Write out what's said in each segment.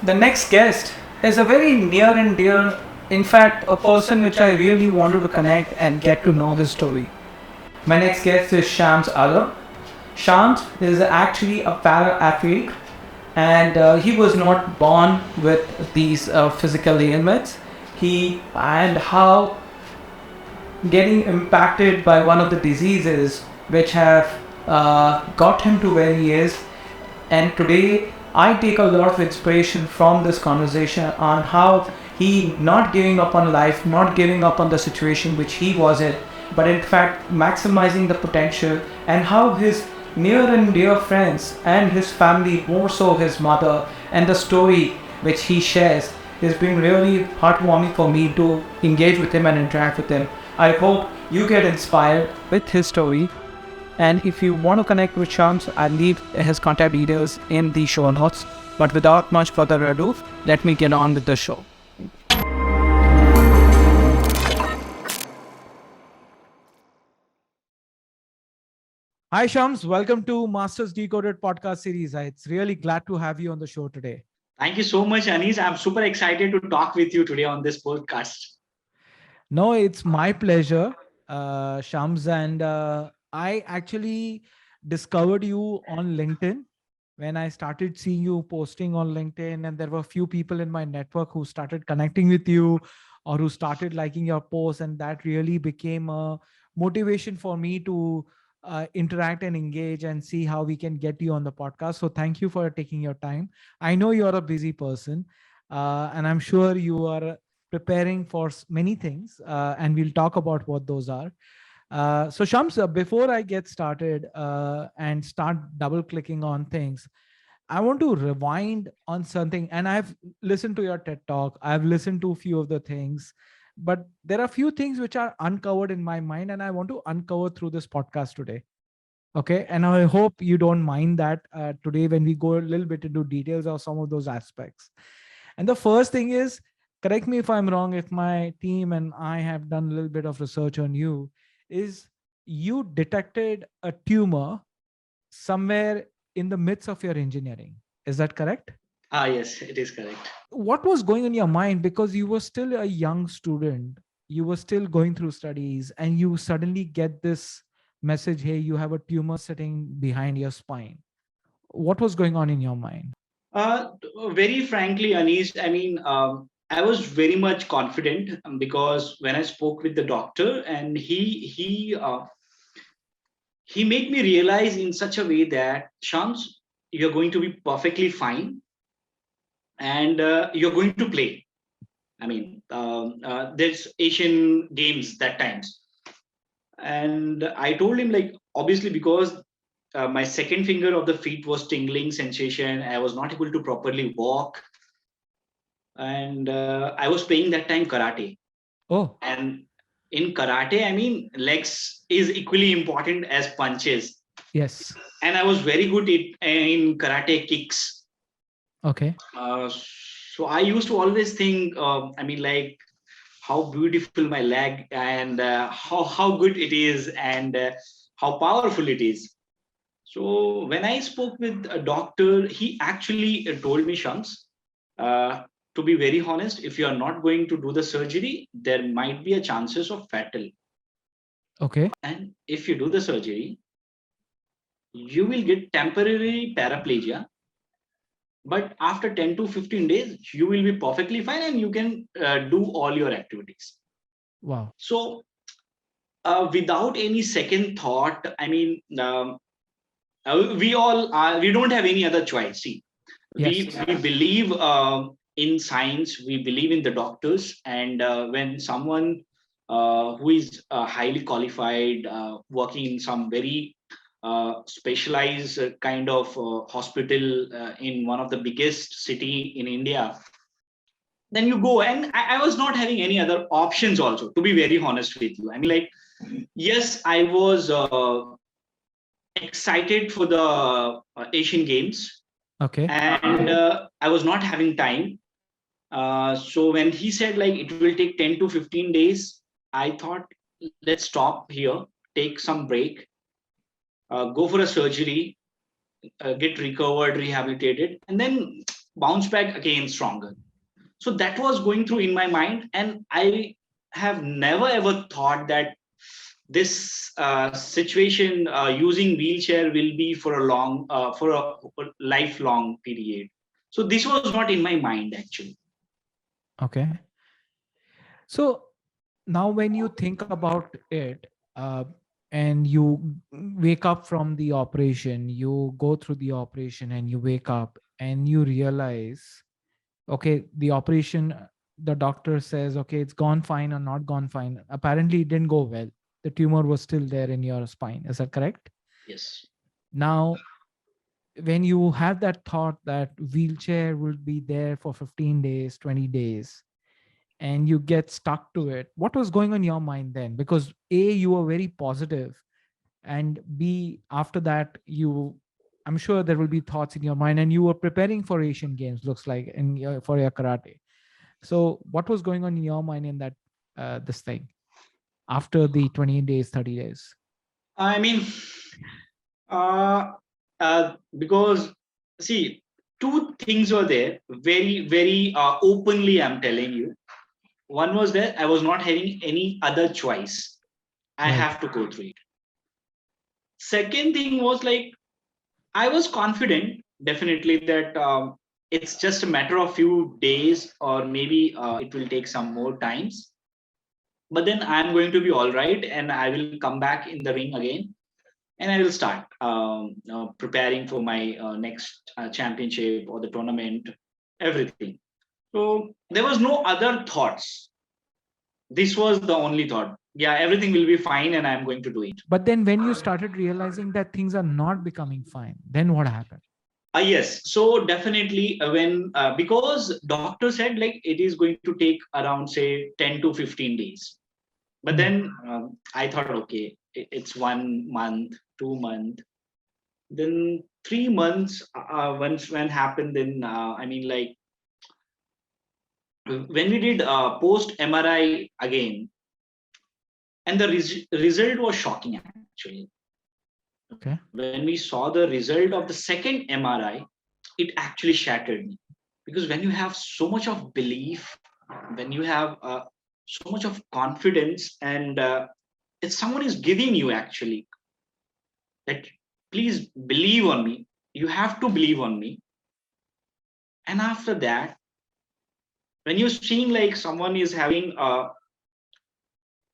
The next guest is a very near and dear, in fact, a person which I really wanted to connect and get to know his story. My next guest is Shams Aalam. Shams is actually a para athlete, and he was not born with these physical ailments. He and how getting impacted by one of the diseases which have got him to where he is. And today, I take a lot of inspiration from this conversation on how he not giving up on life, not giving up on the situation which he was in, but in fact maximizing the potential, and how his near and dear friends and his family, more so his mother, and the story which he shares has been really heartwarming for me to engage with him and interact with him. I hope you get inspired with his story. And if you want to connect with Shams, I'll leave his contact details in the show notes. But without much further ado, let me get on with the show. Hi, Shams. Welcome to Masters Decoded podcast series. It's really glad to have you on the show today. Thank you so much, Anis. I'm super excited to talk with you today on this podcast. No, it's my pleasure, Shams. And I actually discovered you on LinkedIn when I started seeing you posting on LinkedIn. And there were a few people in my network who started connecting with you or who started liking your posts. And that really became a motivation for me to interact and engage and see how we can get you on the podcast. So thank you for taking your time. I know you're a busy person, and I'm sure you are preparing for many things, and we'll talk about what those are. So Shams, before I get started and start double clicking on things, I want to rewind on something. And I've listened to your TED talk, I've listened to a few of the things, but there are a few things which are uncovered in my mind, and I want to uncover through this podcast today. Okay, and I hope you don't mind that today when we go a little bit into details of some of those aspects. And the first thing is, correct me if I'm wrong, if my team and I have done a little bit of research on you, is you detected a tumor somewhere in the midst of your engineering. Is that correct? Yes, it is correct. What was going in your mind? Because you were still a young student, you were still going through studies, and you suddenly get this message, hey, you have a tumor sitting behind your spine. What was going on in your mind? Uh, Very frankly, Anis, I was very much confident because when I spoke with the doctor, and he made me realize in such a way that Shams, you're going to be perfectly fine, and you're going to play. There's Asian Games that times, and I told him, like, obviously because my second finger of the feet was tingling sensation. I was not able to properly walk, and I was playing that time karate. Oh, And in karate, legs is equally important as punches. yes. And I was very good in karate kicks. Okay. So I used to always think, like, how beautiful my leg, and how good it is, and how powerful it is. So when I spoke with a doctor, he actually told me, Shams, to be very honest, if you are not going to do the surgery, there might be a chances of fatal. Okay. And if you do the surgery, you will get temporary paraplegia. But after 10 to 15 days, you will be perfectly fine and you can do all your activities. Wow. So without any second thought, we don't have any other choice. See, Yes. we believe in science, we believe in the doctors, and when someone who is highly qualified, working in some very specialized kind of hospital in one of the biggest city in India, then you go. And I was not having any other options also, to be very honest with you. Yes, I was excited for the Asian Games, Okay. and I was not having time. So when he said, like, it will take 10 to 15 days, I thought, let's stop here, take some break, go for a surgery, get recovered, rehabilitated, and then bounce back again stronger. So that was going through in my mind, and I have never ever thought that this situation using wheelchair will be for a long for a lifelong period. So this was not in my mind actually. Okay. So now when you think about it, and you wake up from the operation, you go through the operation and you wake up and you realize, okay, the operation, the doctor says, okay, it's gone fine or not gone fine. Apparently it didn't go well. The tumor was still there in your spine. Is that correct? Yes. Now, when you have that thought that wheelchair will be there for 15 days, 20 days, and you get stuck to it, what was going on in your mind then? Because A, you were very positive, and B, after that, I'm sure there will be thoughts in your mind, and you were preparing for Asian Games, looks like, for your karate. So what was going on in your mind in that, this thing, after the 20 days, 30 days? I mean, uh, because see, two things were there, very, very openly. I'm telling you. One was that I was not having any other choice. I Right. have to go through it. Second thing was like I was confident, definitely, that it's just a matter of few days, or maybe it will take some more times. But then I'm going to be all right, and I will come back in the ring again, and I will start preparing for my next championship or the tournament, everything. So there was no other thoughts. This was the only thought. Yeah, everything will be fine, and I'm going to do it. But then when you started realizing that things are not becoming fine, then what happened? Yes, so definitely when because doctor said like it is going to take around say 10 to 15 days. But Hmm. then I thought, okay, it's 1 month, 2 month, then 3 months. Once when happened, then I mean like when we did post MRI again, and the result was shocking actually. Okay. When we saw the result of the second MRI, it actually shattered me, because when you have so much of belief, when you have so much of confidence, and if someone is giving you actually that, please believe on me, you have to believe on me. And after that, when you're seeing like someone is having a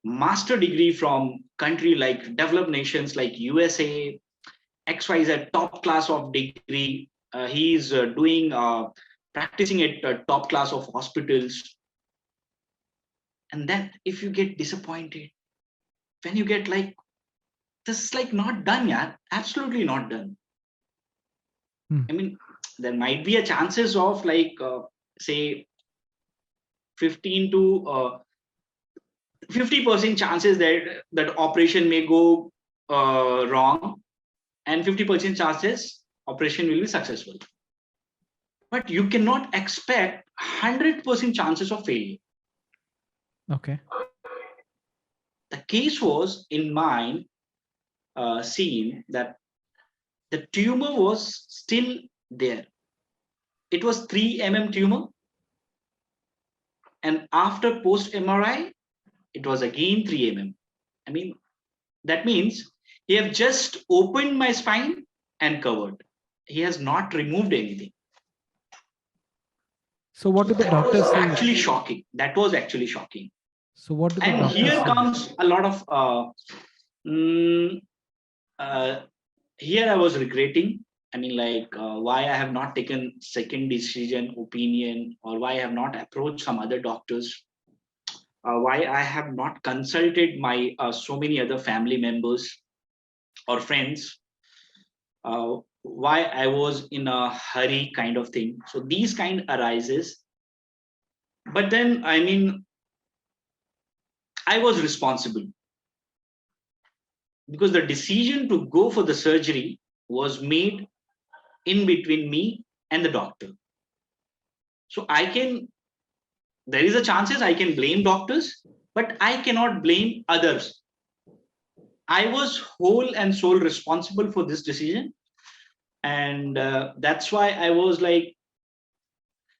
master degree from country like developed nations like USA, XYZ top class of degree, he's doing practicing at top class of hospitals, and then if you get disappointed, when you get like, this is like not done, yeah, absolutely not done. Hmm. I mean, there might be a chances of like say 15 to 50% chances that that operation may go wrong, and 50% chances operation will be successful. But you cannot expect 100% chances of failure. Okay. The case was in my scene that the tumor was still there. It was 3 tumor, and after post MRI, it was again 3 I mean, that means he have just opened my spine and covered. He has not removed anything. So what So did the that doctor was say? actually shocking. That was actually shocking. So what did the And doctor here say? comes a lot of mm, uh, here I was regretting. I mean, like why I have not taken second decision, opinion, or why I have not approached some other doctors, why I have not consulted my so many other family members or friends, why I was in a hurry kind of thing. So these kind arises. But then, I mean, I was responsible because the decision to go for the surgery was made in between me and the doctor. So I can, there is a chances I can blame doctors, but I cannot blame others. I was whole and sole responsible for this decision, and that's why I was like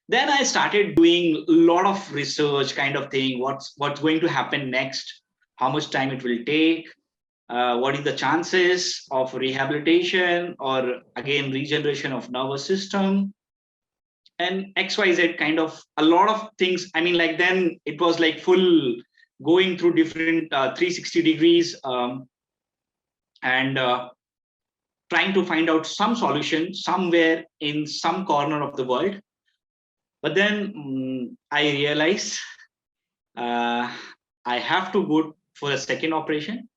Then I started doing a lot of research kind of thing. What's going to happen next? How much time it will take? What is the chances of rehabilitation or again regeneration of nervous system and XYZ kind of a lot of things. I mean, like then it was like full going through different 360 degrees and trying to find out some solution somewhere in some corner of the world. But then I realized uh, I have to go for a second operation.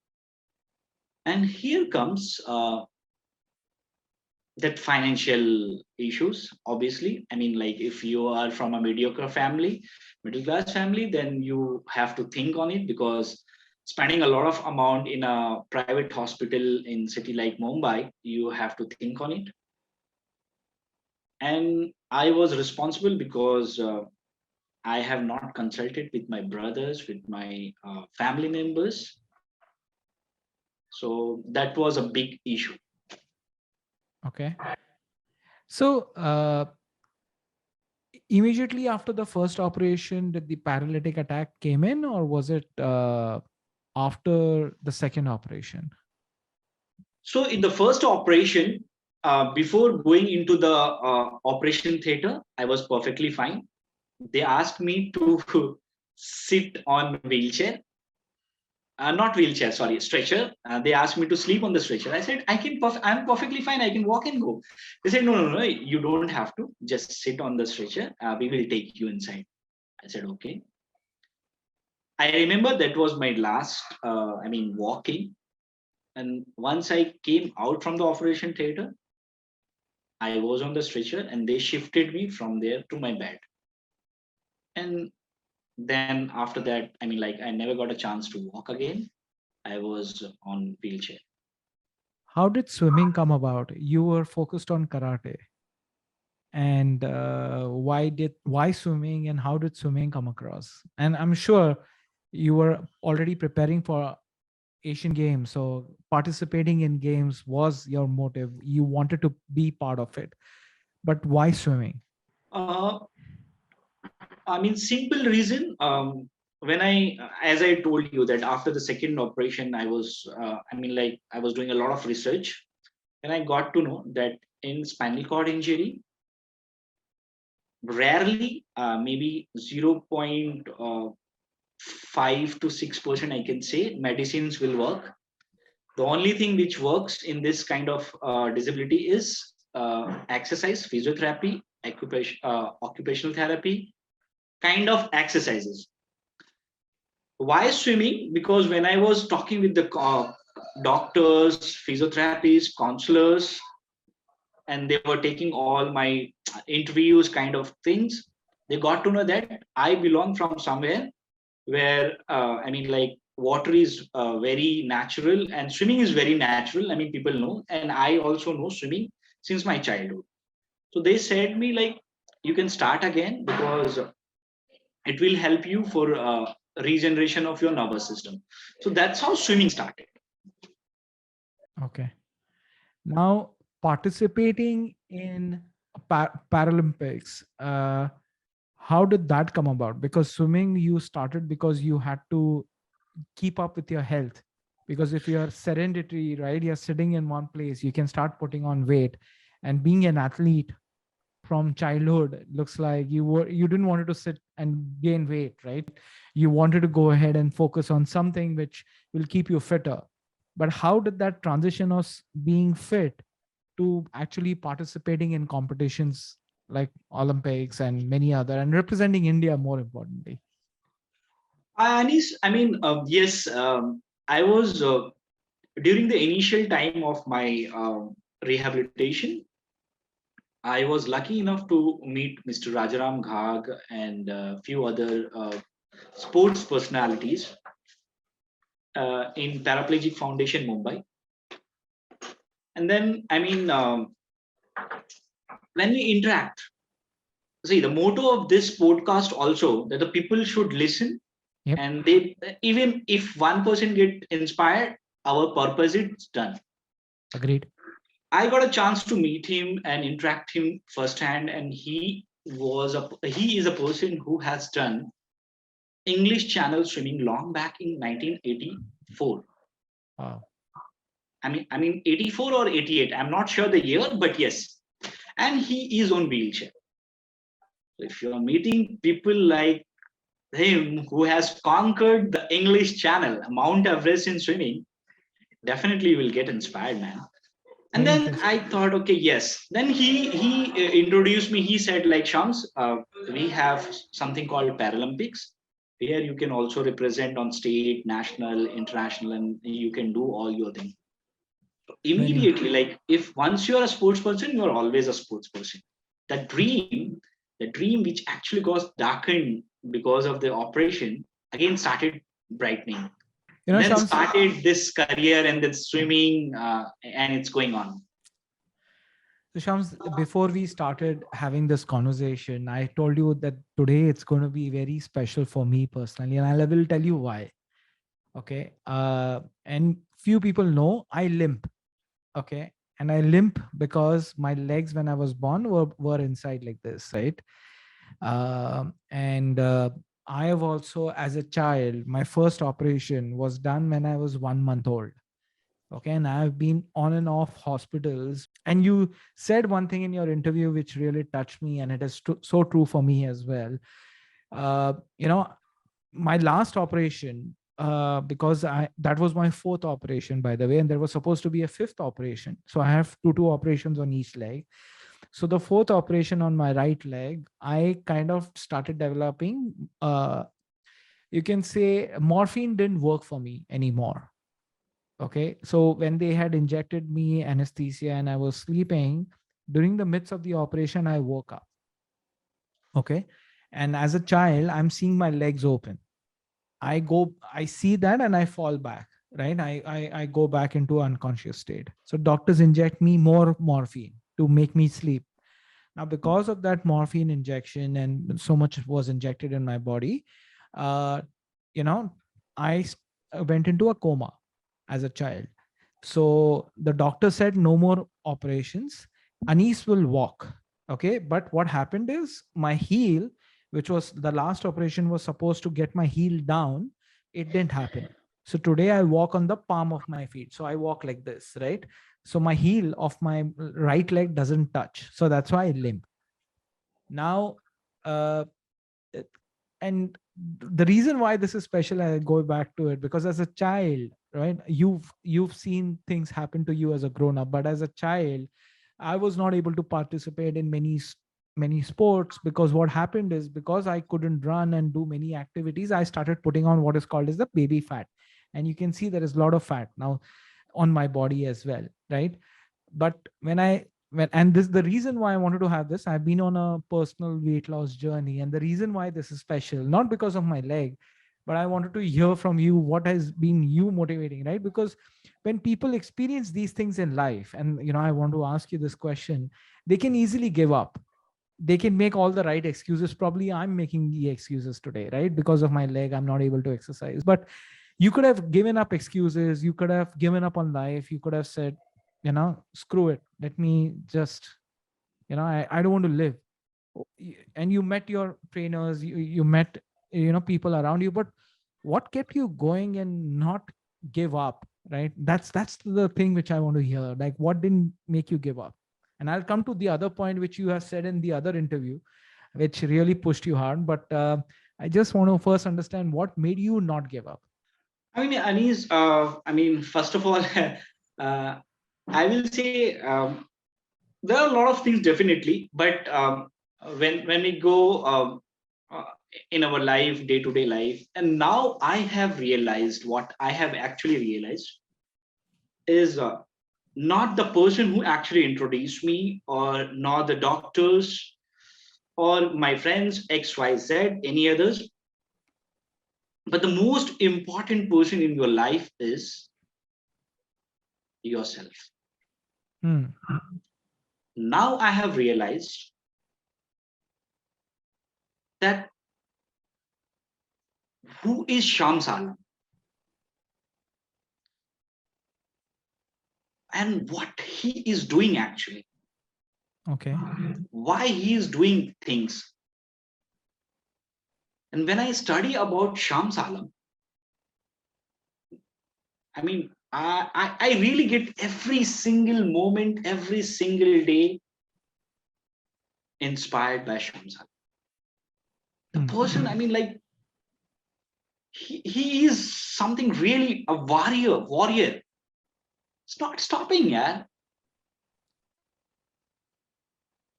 And here comes that financial issues, obviously. I mean, like if you are from a mediocre family, middle class family, then you have to think on it, because spending a lot of amount in a private hospital in city like Mumbai, you have to think on it. And I was responsible because I have not consulted with my brothers, with my family members. So that was a big issue. Okay. So, immediately after the first operation, did the paralytic attack came in, or was it after the second operation? So in the first operation, before going into the operation theater, I was perfectly fine. They asked me to sit on wheelchair, not wheelchair, sorry, stretcher. They asked me to sleep on the stretcher. I said, I'm perfectly fine. I can walk and go. They said, no, you don't have to. Just sit on the stretcher. We will take you inside. I said, okay. I remember that was my last, walking. And once I came out from the operation theater, I was on the stretcher and they shifted me from there to my bed. And then after that, I never got a chance to walk again. I was on wheelchair. How did swimming come about? You were focused on karate, and why swimming, and how did swimming come across? And I'm sure you were already preparing for Asian Games, so participating in games was your motive. You wanted to be part of it, but why swimming? Uh, Simple reason. When as I told you that after the second operation, I was doing a lot of research, and I got to know that in spinal cord injury, rarely, maybe 0.5 to 6%, I can say, medicines will work. The only thing which works in this kind of disability is exercise, physiotherapy, occupational therapy, kind of exercises. Why swimming? Because when I was talking with the doctors, physiotherapists, counselors, and they were taking all my interviews, kind of things, they got to know that I belong from somewhere where water is very natural and swimming is very natural. People know, and I also know swimming since my childhood. So they said me like, you can start again because it will help you for regeneration of your nervous system. So that's how swimming started. Okay. Now, participating in Paralympics, how did that come about? Because swimming you started because you had to keep up with your health. Because if you're sedentary, right, you're sitting in one place, you can start putting on weight. And being an athlete from childhood, it looks like you didn't want to sit and gain weight, right? You wanted to go ahead and focus on something which will keep you fitter. But how did that transition of being fit to actually participating in competitions like Olympics and many other, and representing India more importantly? Anis, yes, I was during the initial time of my rehabilitation, I was lucky enough to meet Mr. Rajaram Ghag and a few other sports personalities in Paraplegic Foundation, Mumbai. And then, when we interact, see, the motto of this podcast also that the people should listen, Yep. and they, even if one person get inspired, our purpose is done. Agreed. I got a chance to meet him and interact him firsthand, and he he is a person who has done English Channel swimming long back in 1984. Wow. I mean 84 or 88. I'm not sure the year, but yes. And he is on wheelchair. So if you're meeting people like him who has conquered the English Channel, Mount Everest in swimming, definitely you will get inspired, man. And Very then interesting. I thought, okay, yes. Then he introduced me. He said, like, Shams, we have something called Paralympics. Here you can also represent on state, national, international, and you can do all your things Very interesting. immediately. Like, if once you're a sports person, you're always a sports person. The dream which actually got darkened because of the operation, again started brightening. And then Shams, started this career and then swimming, and it's going on. so Shams, before we started having this conversation, I told you that today it's going to be very special for me personally, and I will tell you why. Okay. And few people know I limp. Okay. And I limp because my legs, when I was born, were inside like this, right? And I have also, as a child, my first operation was done when I was 1 month old. Okay. And I've been on and off hospitals. And you said one thing in your interview which really touched me, and it is so true for me as well. Uh, you know, my last operation, because I that was my fourth operation, by the way, and there was supposed to be a fifth operation. So I have two operations on each leg. So the fourth operation on my right leg, I kind of started developing. You can say morphine didn't work for me anymore. Okay, so when they had injected me anesthesia and I was sleeping during the midst of the operation, I woke up. Okay, and as a child, I'm seeing my legs open. I see that and I fall back, right? I go back into unconscious state. So doctors inject me more morphine to make me sleep. Now, because of that morphine injection and so much was injected in my body, uh, you know, went into a coma as a child. So the doctor said no more operations. Anis will walk. Okay. But what happened is my heel, which was the last operation, was supposed to get my heel down. It didn't happen. So today I walk on the palm of my feet. So I walk like this, right? So my heel of my right leg doesn't touch. So that's why I limp. Now, uh, and the reason why this is special, I go back to it because as a child, right, you've seen things happen to you as a grown up, but as a child, I was not able to participate in many sports because what happened is because I couldn't run and do many activities, I started putting on what is called as the baby fat. And you can see there is a lot of fat now on my body as well, right? But when and this the reason why I wanted to have this, I've been on a personal weight loss journey, and the reason why this is special, not because of my leg, but I wanted to hear from you what has been you motivating, right? Because when people experience these things in life, and I want to ask you this question, they can easily give up. They can make all the right excuses. Probably I'm making the excuses today, right? Because of my leg, I'm not able to exercise. But you could have given up excuses. You could have given up on life. You could have said, screw it. Let me just, I don't want to live. And you met your trainers, you met, people around you. But what kept you going and not give up, right? That's the thing which I want to hear. Like, what didn't make you give up? And I'll come to the other point which you have said in the other interview, which really pushed you hard. But I just want to first understand what made you not give up. I mean, Anis, first of all, I will say there are a lot of things definitely, but when we go uh, in our life, day to day life, and now I have realized what I have actually realized is not the person who actually introduced me, or not the doctors, or my friends X, Y, Z, any others, but the most important person in your life is yourself. Hmm. Now I have realized that who is Shams Aalam and what he is doing actually. Okay. why he is doing things. And when I study about Shams Alam, I mean, I really get every single moment, every single day inspired by Shams Alam. The Hmm. person, I mean, like, he is something really a warrior. It's not stopping, yeah.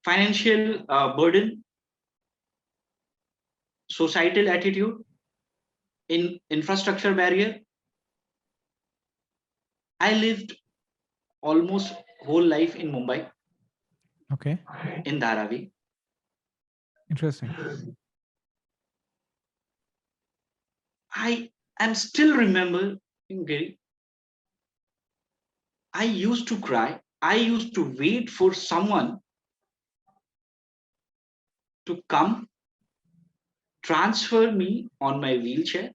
Financial burden, societal attitude, in infrastructure barrier. I lived almost whole life in Mumbai, Okay. in Dharavi. Interesting. I am still remember, Gary, I used to cry. I used to wait for someone to come, transfer me on my wheelchair,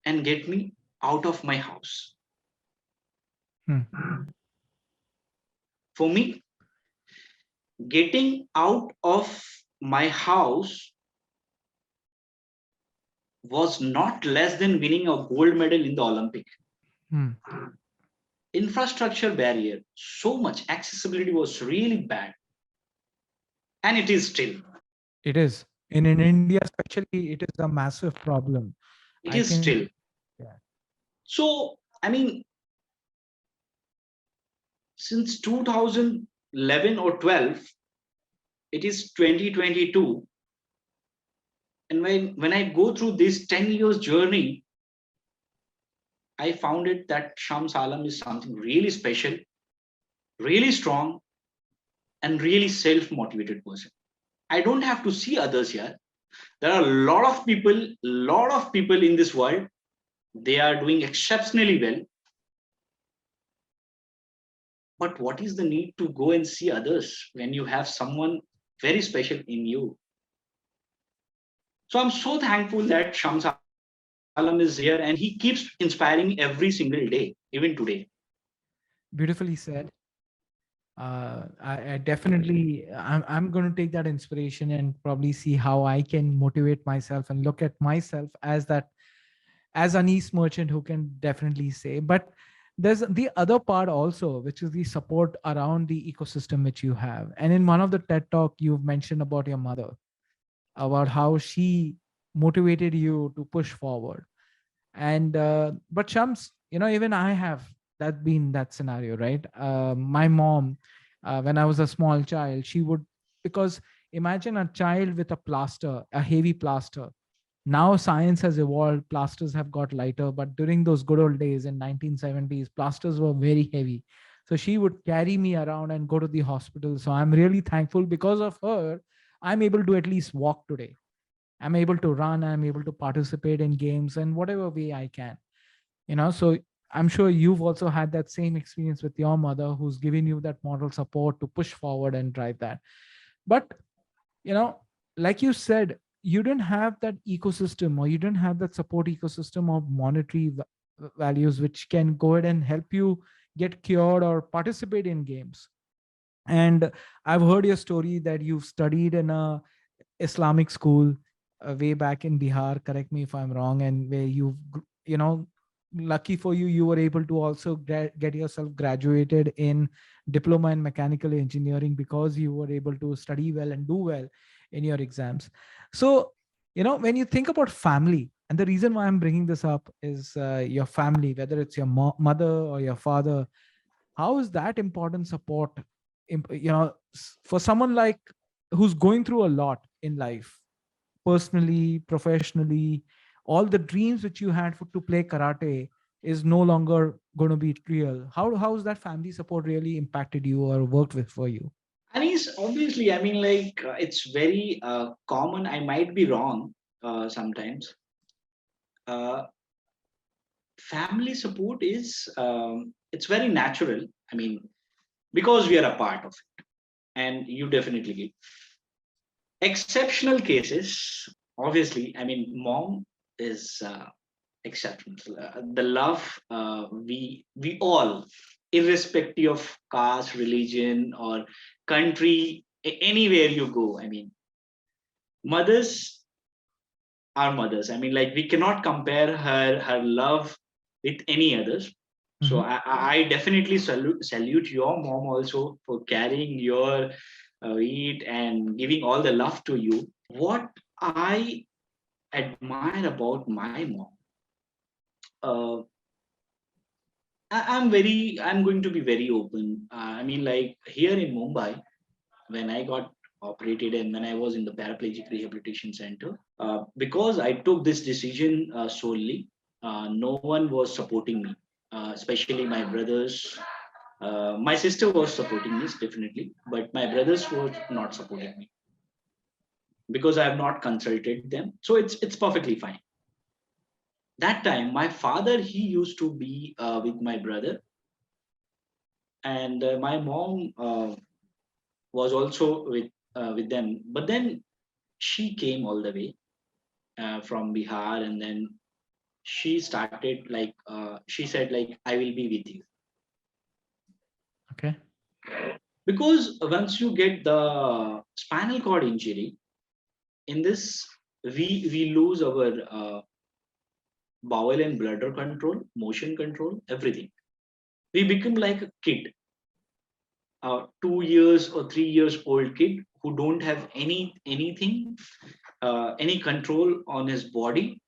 and get me out of my house. Hmm. For me, getting out of my house was not less than winning a gold medal in the Olympic. Hmm. Infrastructure barrier, so much accessibility was really bad, and it is still. It is. In India, especially, it is a massive problem. It I is can. still. Yeah. So, I mean, since 2011 or 12, it is 2022, and when I go through this 10 years journey, I found it that Shams Alam is something really special, really strong, and really self-motivated person. I don't have to see others here. There are a lot of people in this world. They are doing exceptionally well. But what is the need to go and see others when you have someone very special in you? So I'm so thankful that Shams Alam is here and he keeps inspiring every single day, even today. Beautifully said. I definitely, I'm going to take that inspiration and probably see how I can motivate myself and look at myself as that, as an East merchant who can definitely say. But there's the other part also, which is the support around the ecosystem which you have. And in one of the TED talk, you've mentioned about your mother, about how she motivated you to push forward. And but Shams, even I have that been that scenario, right? My mom, when I was a small child, she would, because imagine a child with a plaster, a heavy plaster. Now science has evolved, plasters have got lighter, but during those good old days in 1970s, plasters were very heavy. So she would carry me around and go to the hospital. So I'm really thankful, because of her I'm able to at least walk today. I'm able to run, I'm able to participate in games and whatever way I can. So I'm sure you've also had that same experience with your mother, who's giving you that moral support to push forward and drive that. But you know like you said, you didn't have that ecosystem, or you didn't have that support ecosystem of monetary values which can go ahead and help you get cured or participate in games. And I've heard your story that you've studied in a Islamic school way back in Bihar. Correct me if I'm wrong. And where lucky for you, you were able to also get yourself graduated in diploma in mechanical engineering, because you were able to study well and do well in your exams. So, when you think about family, and the reason why I'm bringing this up is your family, whether it's your mother or your father, how is that important support for someone like who's going through a lot in life, personally, professionally? All the dreams which you had to play karate is no longer going to be real. How has that family support really impacted you or worked with for you? And he's obviously, I mean, like, it's very common. I might be wrong sometimes. Uh, Family support is, it's very natural. I mean, because we are a part of it, and you definitely give. Exceptional cases, obviously. I mean, mom is exceptional. The love we all, irrespective of caste, religion, or country, anywhere you go. I mean, mothers are mothers. I mean, like we cannot compare her love with any others. So Mhm. I definitely salute your mom also for carrying your weight and giving all the love to you. What I admire about my mom, uh, I'm going to be very open. I mean, like here in Mumbai, when I got operated and when I was in the paraplegic rehabilitation center, because I took this decision solely, no one was supporting me, especially my brothers. My sister was supporting me definitely, but my brothers were not supporting me because I have not consulted them. So it's perfectly fine. That time, my father he used to be with my brother, and my mom was also with them. But then she came all the way from Bihar, and then she started like she said like I will be with you Okay. because once you get the spinal cord injury in this, we lose our bowel and bladder control, motion control, everything. We become like a kid, a 2 years or 3 years old kid who don't have anything, any control on his body,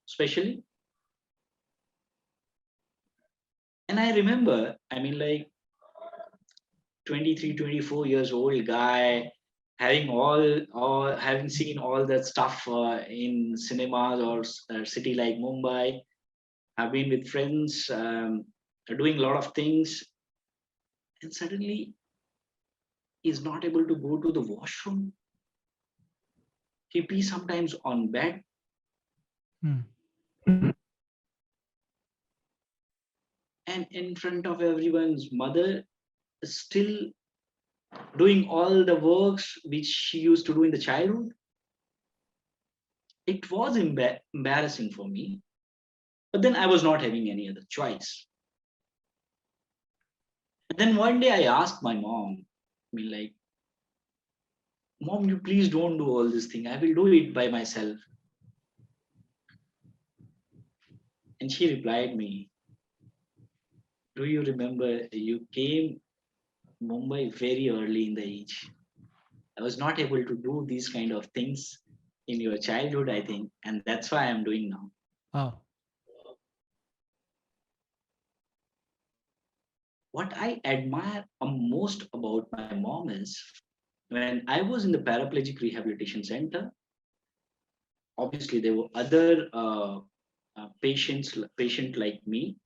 especially. And I remember, I mean, like 23, 24 years old guy having all having seen all that stuff in cinemas or a city like Mumbai. I've been with friends, doing a lot of things, and suddenly he's not able to go to the washroom. He pees sometimes on bed, Hmm. and in front of everyone's mother, still doing all the works which she used to do in the childhood. It was embarrassing for me, but then I was not having any other choice. And then one day I asked my mom, I mean, like, Mom, you please don't do all this thing. I will do it by myself. And she replied me, do you remember you came Mumbai very early in the age? I was not able to do these kind of things in your childhood, I think, and that's why I'm doing now. Oh. What I admire most about my mom is when I was in the paraplegic rehabilitation center, obviously there were other patient like me.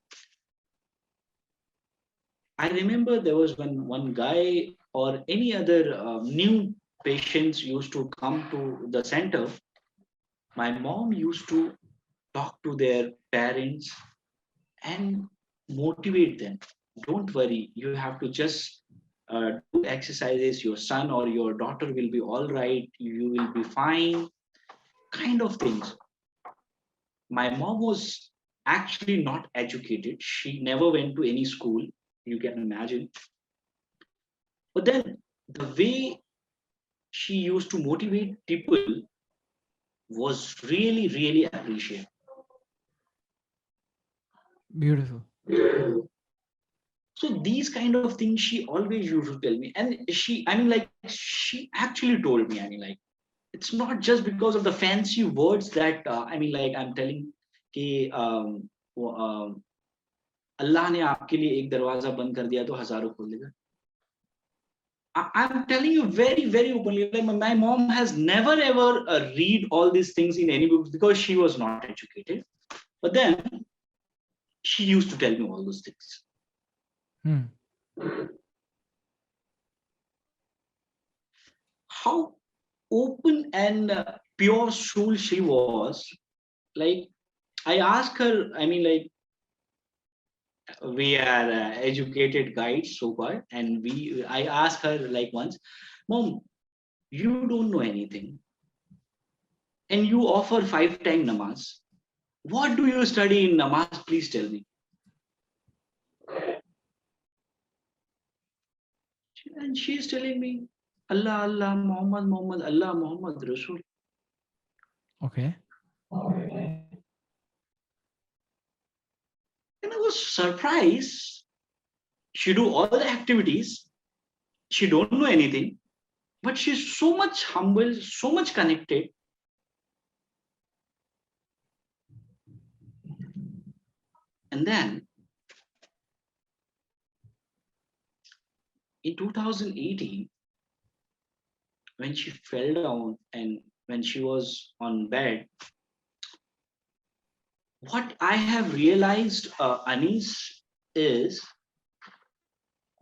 I remember there was one guy or any other new patients used to come to the center. My mom used to talk to their parents and motivate them. Don't worry, you have to just do exercises. Your son or your daughter will be all right. You will be fine. Kind of things. My mom was actually not educated. She never went to any school. You can imagine. But then the way she used to motivate people was really, really appreciated. Beautiful. So these kind of things she always used to tell me. And she, I mean, like, she actually told me, I mean, like, it's not just because of the fancy words that, I mean, like, I'm telling, कि अल्लाह ने आपके लिए एक दरवाजा बंद कर दिया तो हजारों खोल देगा. I'm telling you very, very openly. Like my mom has never ever read all these things in any books because she was not educated. But then she used to tell me all those things. Hmm. How open and pure soul she was. Like I asked her. I mean, like we are educated guides so far, and we. I asked her like once, Mom, you don't know anything, and you offer 5 time namaz. What do you study in namaz? Please tell me. And she's telling me, Allah, Allah, Muhammad, Muhammad, Allah, Muhammad, Rasul. Okay. And I was surprised. She do all the activities. She don't know anything, but she's so much humble, so much connected. And then in 2018, when she fell down and when she was on bed, what I have realized, Anis, is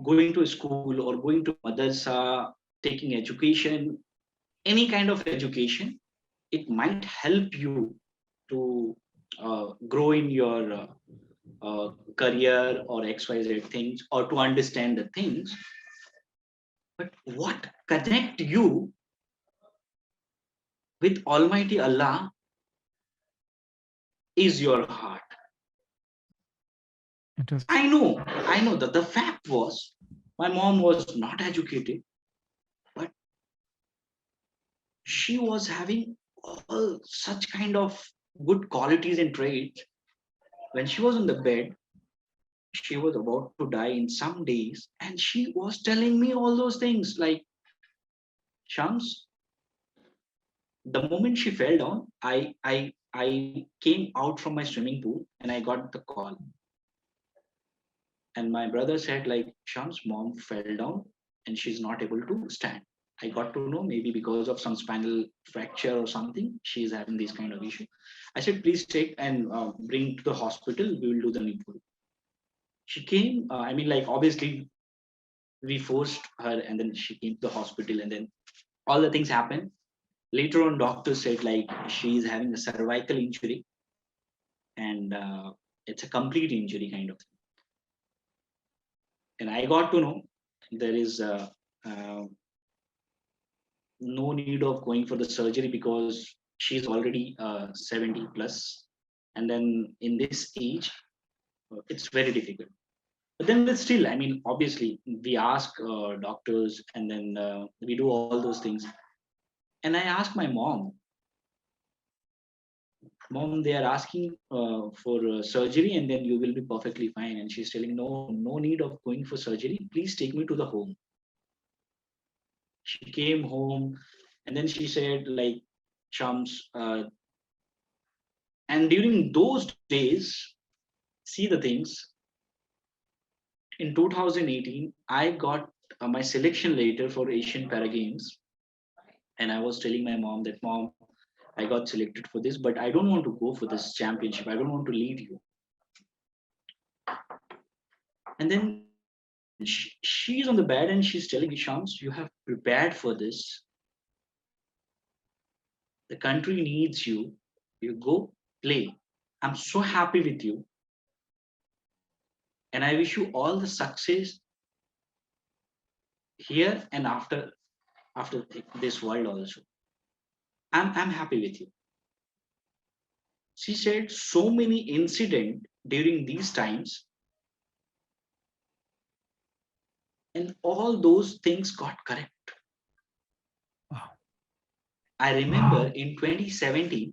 going to school or going to madrasa, taking education, any kind of education, it might help you to grow in your career or XYZ things or to understand the things. But what connect you with Almighty Allah is your heart. Interesting. I know that the fact was my mom was not educated, but she was having all such kind of good qualities and traits. When she was on the bed, she was about to die in some days, and she was telling me all those things like, Shams, the moment she fell down, I came out from my swimming pool and I got the call. And my brother said, like, Shams, mom fell down and she's not able to stand. I got to know maybe because of some spinal fracture or something, she's having this kind of issue. I said, please take and bring to the hospital. We will do the needful. She came. I mean, like, obviously, we forced her, and then she came to the hospital, and then all the things happened. Later on, doctor said like she's having a cervical injury, and it's a complete injury kind of thing. And I got to know there is uh, no need of going for the surgery because she's already 70 plus, and then in this age, it's very difficult. But still, I mean, obviously, we ask doctors, and then we do all those things. And I asked my mom, they are asking for surgery, and then you will be perfectly fine. And she's telling, no need of going for surgery. Please take me to the home. She came home, and then she said, like, Shams, and during those days, see the things. In 2018, I got my selection later for Asian Para Games, and I was telling my mom that, mom, I got selected for this, but I don't want to go for this championship. I don't want to lead you. And then she's on the bed and she's telling me, Shams, you have prepared for this. The country needs you. You go play. I'm so happy with you. And I wish you all the success here and after this world also. I'm happy with you. She said so many incidents during these times, and all those things got correct. Wow. I remember in 2017,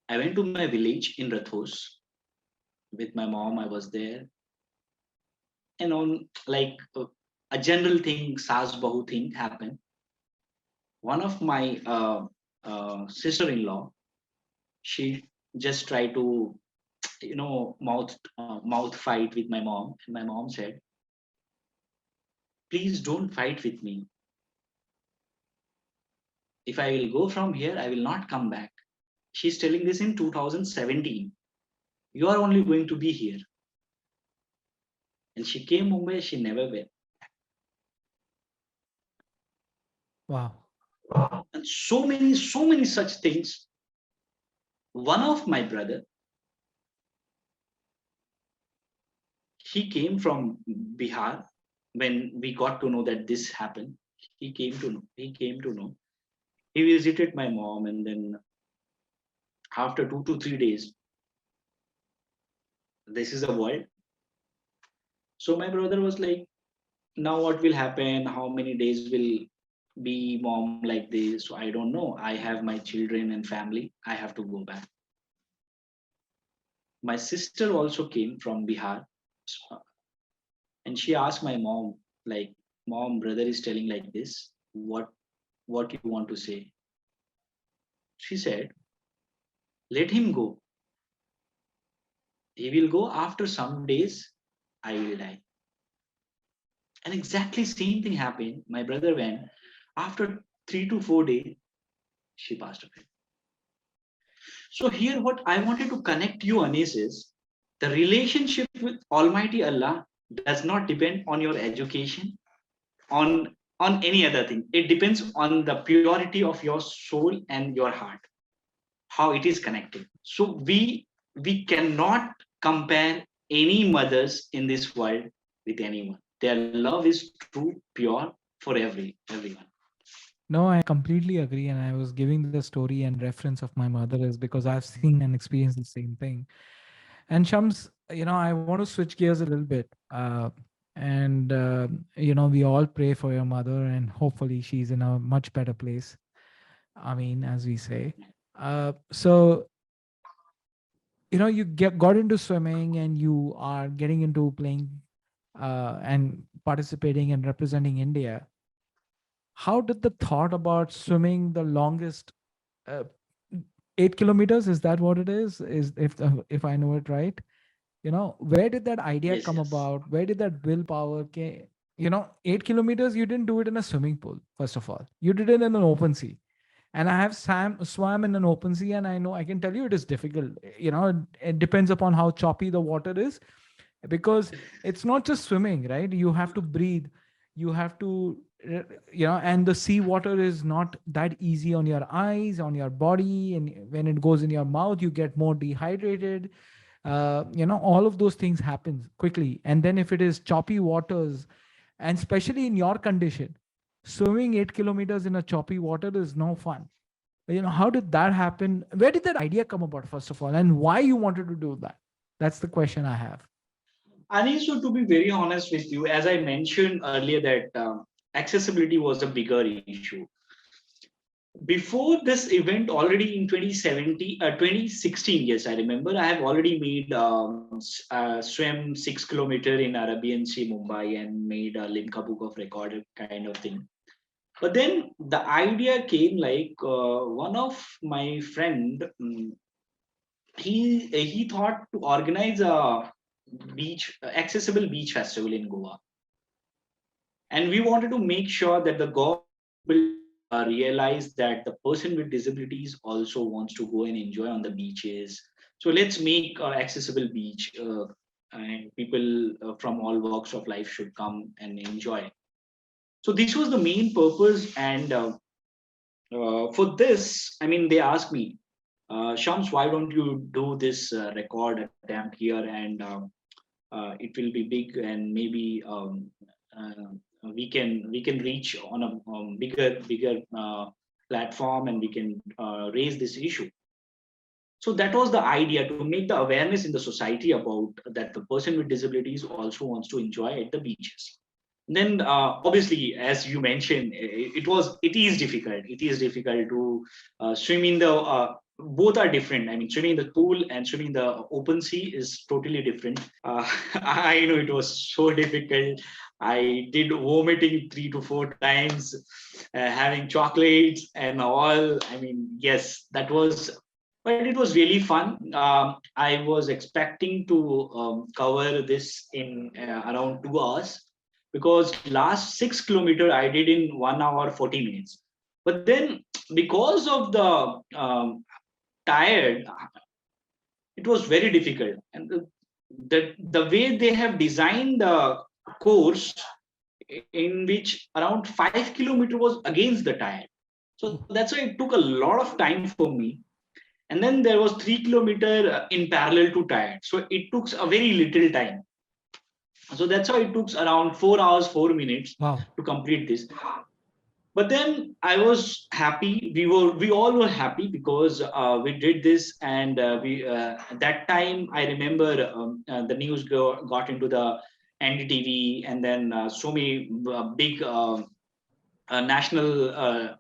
I went to my village in Rathos with my mom. I was there, and on like a general thing, Sas Bahu thing happened. One of my sister-in-law, she just tried to, mouth fight with my mom, and my mom said, "Please don't fight with me. If I will go from here, I will not come back." She's telling this in 2017. You are only going to be here. And she came Mumbai. She never went. Wow. And so many such things. One of my brother, he came from Bihar. When we got to know that this happened, he came to know. He visited my mom, and then after 2 to 3 days, this is a world. So my brother was like, now what will happen? How many days will be mom like this? So I don't know. I have my children and family. I have to go back. My sister also came from Bihar, and she asked my mom, like, "Mom, brother is telling like this. What you want to say?" She said, "Let him go. He will go after some days. I will die." And exactly same thing happened. My brother went. After 3 to 4 days, she passed away. So here, what I wanted to connect you, Anis, is the relationship with Almighty Allah does not depend on your education, on any other thing. It depends on the purity of your soul and your heart, how it is connected. So we cannot compare any mothers in this world with anyone. Their love is true, pure for everyone. No, I completely agree. And I was giving the story and reference of my mother is because I've seen and experienced the same thing. And Shams, I want to switch gears a little bit. And we all pray for your mother, and hopefully she's in a much better place. I mean, as we say. So, got into swimming and you are getting into playing and participating and representing India. How did the thought about swimming the longest uh, 8 kilometers, is that what it is if I know it right, where did that idea Yes, come yes. about? Where did that willpower came? 8 kilometers, you didn't do it in a swimming pool. First of all, you did it in an open sea. And I have swam in an open sea, and I know, I can tell you, it is difficult. It depends upon how choppy the water is, because it's not just swimming, right? You have to breathe, you have to and the sea water is not that easy on your eyes, on your body, and when it goes in your mouth you get more dehydrated. All of those things happen quickly. And then if it is choppy waters, and especially in your condition, swimming 8 kilometers in a choppy water is no fun. How did that happen? Where did that idea come about, first of all, and why you wanted to do that? That's the question I have. And so, to be very honest with you, as I mentioned earlier, that accessibility was a bigger issue. Before this event, already in 2017, 2016, yes, I remember, I have already made swim 6 kilometer in Arabian Sea, Mumbai, and made a Limca Book of Record kind of thing. But then the idea came like one of my friend, he thought to organize a beach accessible beach festival in Goa, and we wanted to make sure that the government will realize that the person with disabilities also wants to go and enjoy on the beaches. So let's make accessible beach, and people from all walks of life should come and enjoy. So this was the main purpose. And for this, I mean, they asked me, Shams, why don't you do this record attempt here, and it will be big, and maybe uh, we can reach on a bigger platform, and we can raise this issue. So that was the idea, to make the awareness in the society about that the person with disabilities also wants to enjoy at the beaches. Then obviously, as you mentioned, it is difficult to swim in the both are different. I mean, swimming in the pool and swimming in the open sea is totally different. I know it was so difficult. I did vomiting 3 to 4 times, having chocolates and all. I mean, yes, that was, but it was really fun. I was expecting to cover this in around 2 hours, because last 6 kilometer I did in 1 hour 40 minutes. But then, because of the tired, it was very difficult. And the way they have designed the course, in which around 5 kilometer was against the tire. So that's why it took a lot of time for me. And then there was 3 kilometer in parallel to tire. So it took a very little time. So that's why it took around 4 hours, 4 minutes Wow. to complete this. But then I was happy. We all were happy, because we did this, and we at that time I remember the news got into the NDTV, and then so many big national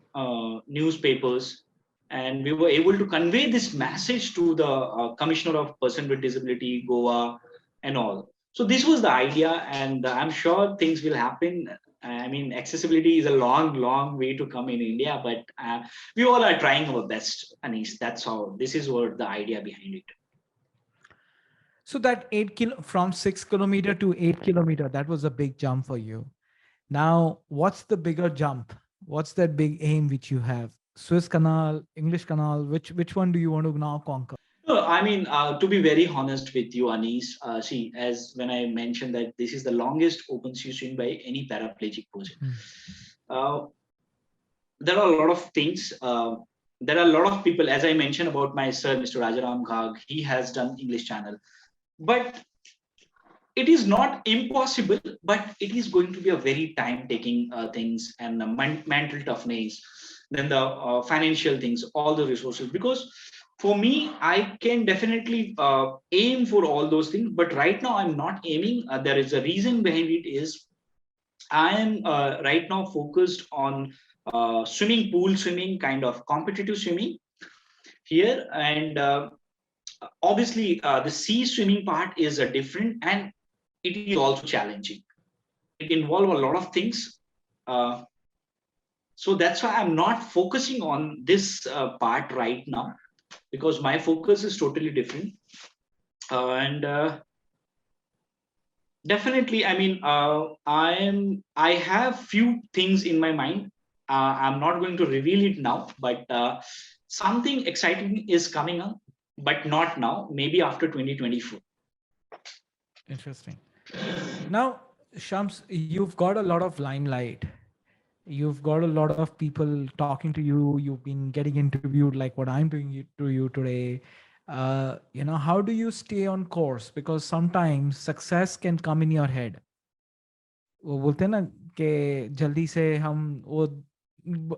newspapers, and we were able to convey this message to the Commissioner of Person with Disability, Goa, and all. So this was the idea, and I'm sure things will happen. I mean, accessibility is a long, long way to come in India, but we all are trying our best, Anish. That's how. This is what the idea behind it. So that from 6 kilometer to 8 kilometer, that was a big jump for you. Now, what's the bigger jump? What's that big aim which you have? Swiss Canal, English Canal, which one do you want to now conquer? No, I mean, to be very honest with you, Anis, see, as when I mentioned that this is the longest open sea swim by any paraplegic person. Hmm. Uh, there are a lot of things. There are a lot of people, as I mentioned about my sir, Mr. Rajaram Ghag, he has done English channel. But it is not impossible, but it is going to be a very time taking things, and the mental toughness, then the financial things, all the resources. Because for me, I can definitely aim for all those things, but right now I'm not aiming. There is a reason behind it. Is I am right now focused on swimming, pool swimming, kind of competitive swimming here, and obviously the sea swimming part is a different, and it is also challenging. It involves a lot of things. Uh, so that's why I'm not focusing on this part right now, because my focus is totally different. And definitely, I mean, I have few things in my mind. I'm not going to reveal it now, but something exciting is coming up, but not now. Maybe after 2024. Interesting. Now, Shams, you've got a lot of limelight. You've got a lot of people talking to you. You've been getting interviewed like what I'm doing to you today. How do you stay on course? Because sometimes success can come in your head. वो बोलते हैं ना कि जल्दी से हम वो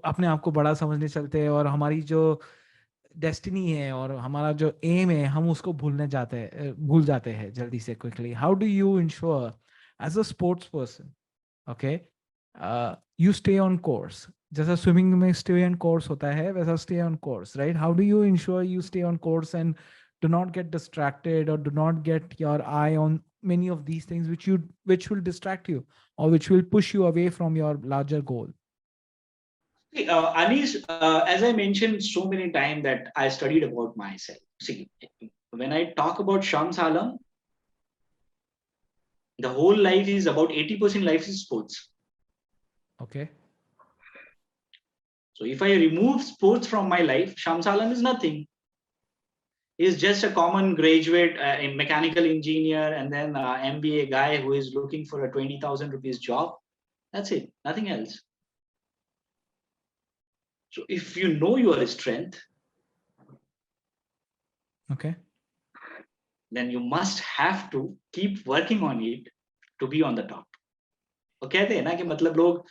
अपने आप को बड़ा समझने चलते हैं और हमारी जो डेस्टिनी है और हमारा जो एम है हम उसको भूल जाते हैं जल्दी से quickly how do you ensure as a sports person okay you stay on course जैसा स्विमिंग में स्टे ऑन कोर्स होता है वैसा stay on course right how do you ensure you stay on course and do not get distracted or do not get your eye on many of these things which will distract you or which will push you away from your larger goal. See, Anish, as I mentioned so many times that I studied about myself. See, when I talk about Shams Aalam, the whole life is about 80% life is sports. Okay. So if I remove sports from my life, Shams Aalam is nothing. He's just a common graduate, a mechanical engineer, and then MBA guy who is looking for a 20,000 rupees job. That's it, nothing else. So if you know your strength, Okay. then you must have to keep working on it to be on the top. वो कहते हैं ना कि मतलब लोग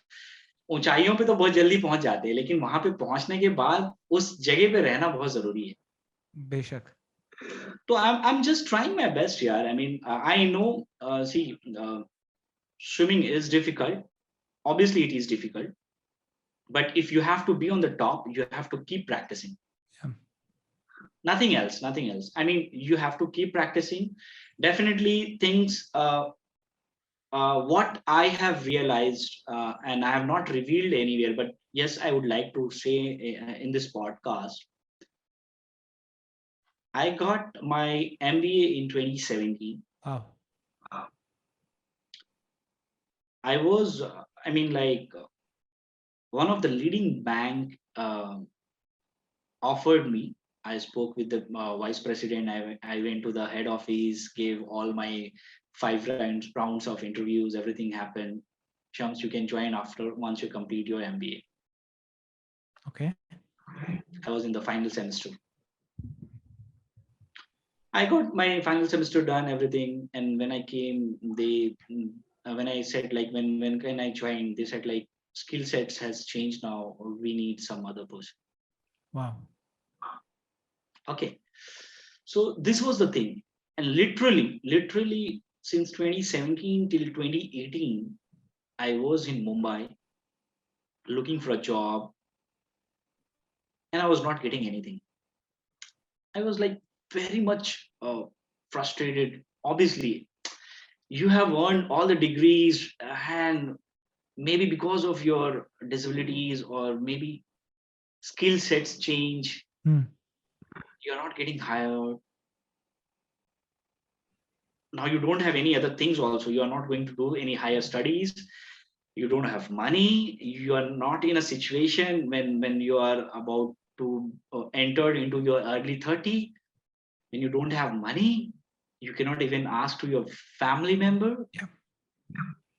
ऊंचाइयों पे तो बहुत जल्दी पहुंच जाते हैं, लेकिन वहां पे पहुंचने के बाद उस जगह पे रहना बहुत जरूरी है. बेशक. तो I'm just trying my best यार. I mean, I know, see, swimming is difficult. Obviously, it is difficult. But if you have to be on the top, you have to keep practicing. Yeah. Nothing else, nothing else. I mean, you have to keep practicing. Definitely things, what I have realized, and I have not revealed anywhere, but yes, I would like to say in this podcast, I got my MBA in 2017. Wow. I was, I mean, like one of the leading bank offered me. I spoke with the vice president. I went to the head office, gave all my 5 rounds of interviews. Everything happened. Shams, you can join after once you complete your MBA. Okay. I was in the final semester. I got my final semester done, everything, and when I came, they when I said like when can I join, they said like skill sets has changed now. We need some other person. Wow. Okay, so this was the thing, and literally since 2017 till 2018, I was in Mumbai looking for a job, and I was not getting anything. I was like very much frustrated. Obviously, you have earned all the degrees, and maybe because of your disabilities or maybe skill sets change, Hmm. you're not getting hired. Now you don't have any other things also. You are not going to do any higher studies. You don't have money. You are not in a situation when you are about to enter into your early 30, when you don't have money, you cannot even ask to your family member. Yeah.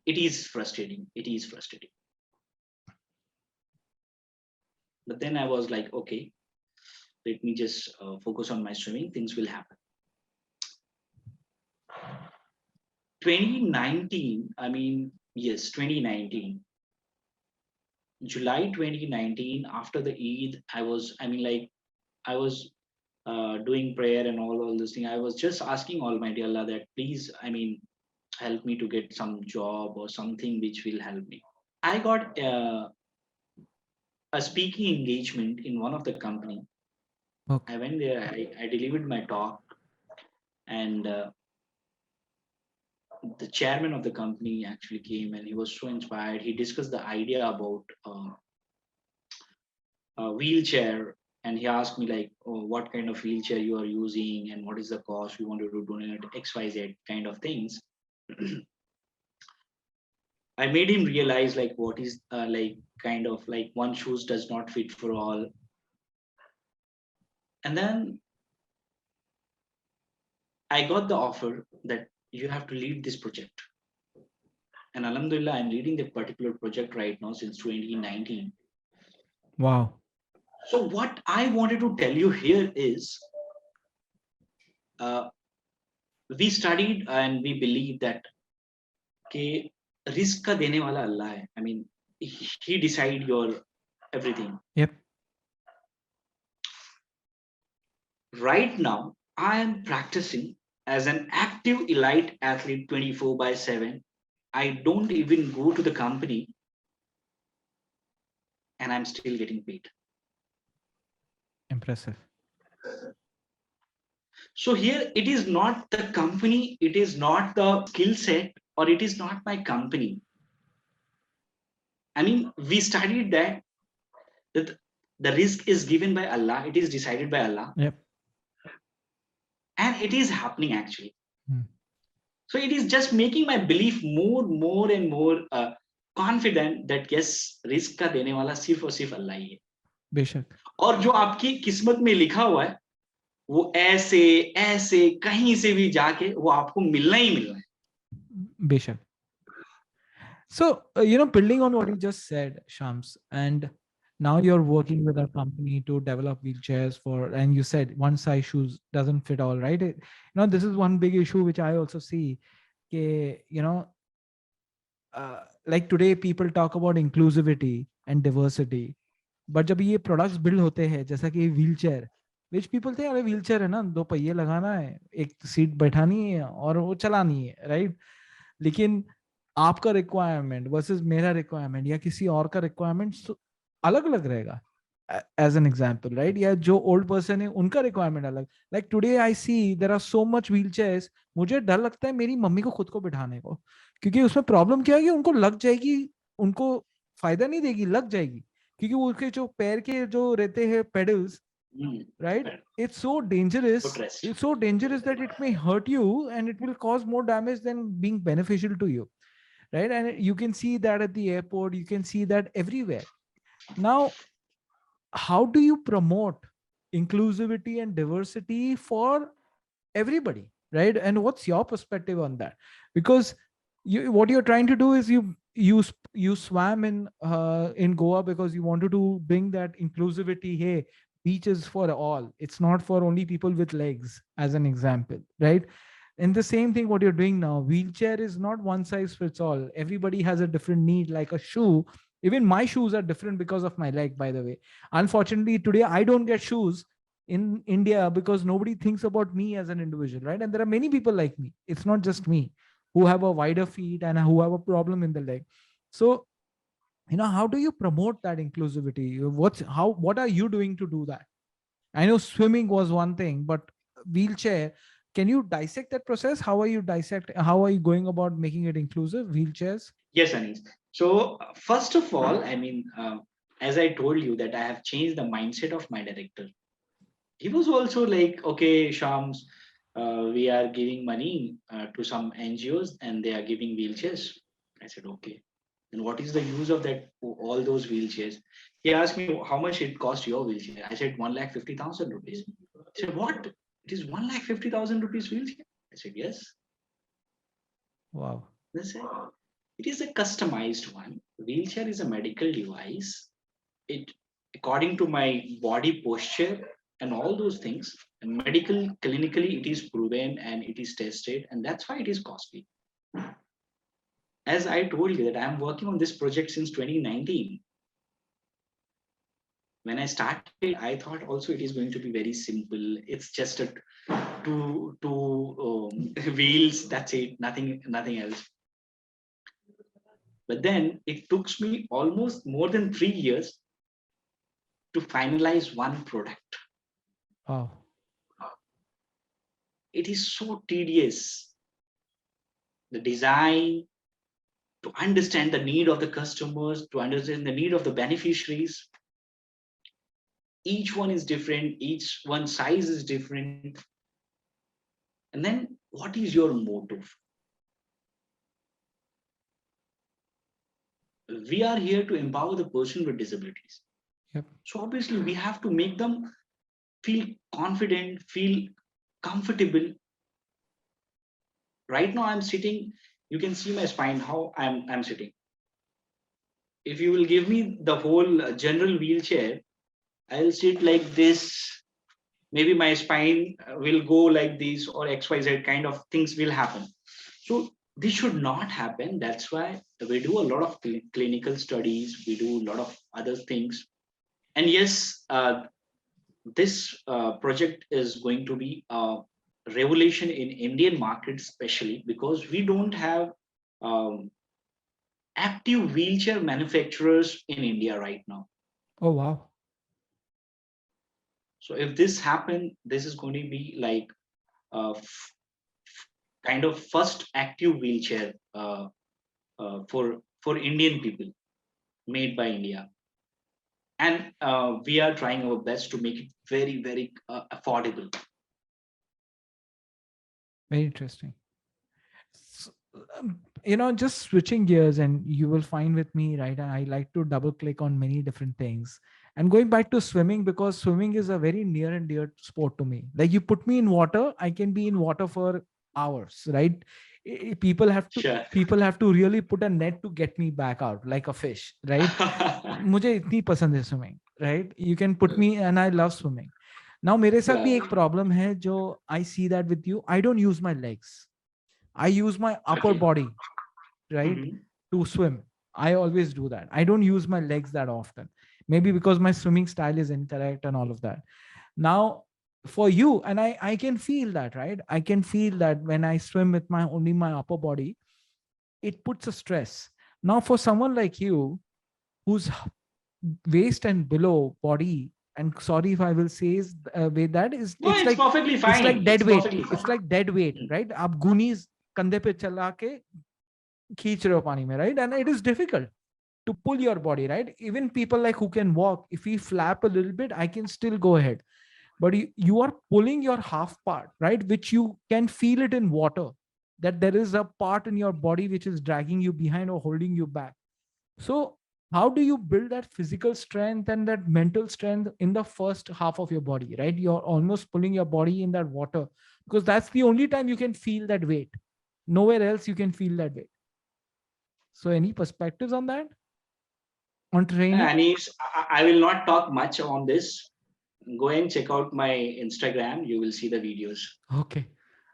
It is frustrating. It is frustrating. But then I was like, okay, let me just focus on my swimming. Things will happen. 2019, I mean, yes, 2019, July 2019, after the Eid, I was doing prayer and all this thing. I was just asking Almighty Allah that please, I mean, help me to get some job or something which will help me. I got a speaking engagement in one of the company. Okay. I went there, I delivered my talk, and the chairman of the company actually came, and he was so inspired. He discussed the idea about a wheelchair, and he asked me like, oh, what kind of wheelchair you are using and what is the cost, we wanted to donate XYZ kind of things. I made him realize like what is like kind of like one shoes does not fit for all. And then I got the offer that you have to lead this project. And Alhamdulillah, I'm leading that particular project right now since 2019. Wow. So what I wanted to tell you here is, uh, we studied and we believe that कि risk का देने वाला अल्लाह है. I mean, he decide your everything. Yep. Right now, I am practicing as an active elite athlete 24/7. I don't even go to the company, and I'm still getting paid. Impressive. So here it is not the company, it is not the skill set, or it is not my company. I mean, we studied that the risk is given by Allah, it is decided by Allah, Yep. and it is happening actually. Hmm. So it is just making my belief more and more confident that yes, risk का देने वाला सिर्फ और सिर्फ अल्लाह ही है. बेशक. और जो आपकी किस्मत में लिखा हुआ है, वो ऐसे ऐसे कहीं से भी जाके वो आपको मिलना ही मिलना है. बेशक. So, building on what you just said, Shams, and now you're working with a company to develop wheelchairs for, and you said one size shoes doesn't fit all, right? This is one big issue which I also see. Okay, like today people talk about inclusivity and diversity, but जब ये products build होते हैं, जैसा कि wheelchair, which people think अरे wheelchair है ना, दो पहिए लगाना है, एक सीट बैठानी है और वो चलानी है, right? लेकिन आपका रिक्वायरमेंट वर्सेस मेरा रिक्वायरमेंट या किसी और का रिक्वायरमेंट अलग अलग रहेगा. As an example, right? या जो ओल्ड पर्सन है उनका रिक्वायरमेंट अलग. Like today I see there are so much wheel chairs. मुझे डर लगता है मेरी मम्मी को खुद को बिठाने को, क्योंकि उसमें प्रॉब्लम क्या है कि उनको लग जाएगी, उनको फायदा नहीं देगी, लग जाएगी, क्योंकि वो उसके जो पैर के जो रहते हैं pedals, right, it's so dangerous. It's so dangerous that it may hurt you and it will cause more damage than being beneficial to you, right? And you can see that at the airport, you can see that everywhere. Now, how do you promote inclusivity and diversity for everybody, right? And what's your perspective on that? Because what you're trying to do is you swam in Goa because you wanted to bring that inclusivity. Hey, beaches for all, it's not for only people with legs, as an example, right? And the same thing what you're doing now, wheelchair is not one size fits all. Everybody has a different need, like a shoe. Even my shoes are different because of my leg, by the way. Unfortunately, today I don't get shoes in India because nobody thinks about me as an individual, right? And there are many people like me. It's not just me. who have a wider feet and who have a problem in the leg. So, how do you promote that inclusivity? What are you doing to do that? I know swimming was one thing, but wheelchair, can you dissect that process? How are you going about making it inclusive, wheelchairs? Yes, Anis. So first of all, as I told you that I have changed the mindset of my director. He was also like, okay, Shams, we are giving money to some NGOs and they are giving wheelchairs. I said, okay. And what is the use of that? All those wheelchairs? He asked me how much it cost your wheelchair. I said 1,50,000 rupees. He said, what? It is 1,50,000 rupees wheelchair? I said, yes. Wow. They said, it is a customized one. Wheelchair is a medical device. It, according to my body posture and all those things, medical, clinically, it is proven and it is tested, and that's why it is costly. As I told you that I'm working on this project since 2019. When I started, I thought also it is going to be very simple. It's just a two wheels. That's it. Nothing else. But then it took me almost more than 3 years to finalize one product. Wow. It is so tedious. The design, to understand the need of the customers, to understand the need of the beneficiaries. Each one is different, each one size is different. And then what is your motive? We are here to empower the person with disabilities. Yep. So obviously we have to make them feel confident, feel comfortable. Right now I'm sitting, you can see my spine, how I'm sitting. If you will give me the whole general wheelchair, I'll sit like this. Maybe my spine will go like this, or XYZ kind of things will happen. So this should not happen. That's why we do a lot of clinical studies, we do a lot of other things. And yes, this project is going to be a revolution in Indian market, especially because we don't have um, active wheelchair manufacturers in India right now. Oh, wow. So if this happen, this is going to be like kind of first active wheelchair for Indian people, made by India, and we are trying our best to make it very affordable. Very interesting. S- just switching gears, and you will find with me, right? I like to double click on many different things. And going back to swimming, because swimming is a very near and dear sport to me. Like, you put me in water, I can be in water for hours, right? People have to Sure. really put a net to get me back out like a fish, right? मुझे इतनी पसंद है swimming, right? You can put me, and I love swimming. Now मेरे साथ भी Yeah. एक problem है जो I see that with you. I don't use my legs. I use my upper Okay. body, right, Mhm. to swim. I always do that. I don't use my legs that often. Maybe because my swimming style is incorrect and all of that. Now, for you, and I can feel that, right? I can feel that when I swim with my only my upper body, it puts a stress. Now, for someone like you, whose waist and below body, and sorry if I will say is way that is, No, it's perfectly it's like fine. dead It's weight. perfectly It's fine. like dead weight, Mm. right? आप goonies कंधे पे चला के खींच रहे हो पानी में, right? And it is difficult to pull your body, right? Even people like who can walk, if we flap a little bit, I can still go ahead. But you are pulling your half part, right? Which you can feel it in water, that there is a part in your body which is dragging you behind or holding you back. So how do you build that physical strength and that mental strength in the first half of your body, right? You're almost pulling your body in that water, because that's the only time you can feel that weight. Nowhere else you can feel that weight. So any perspectives on that, on training? Anis, I will not talk much on this. Go and check out my Instagram. You will see the videos. Okay,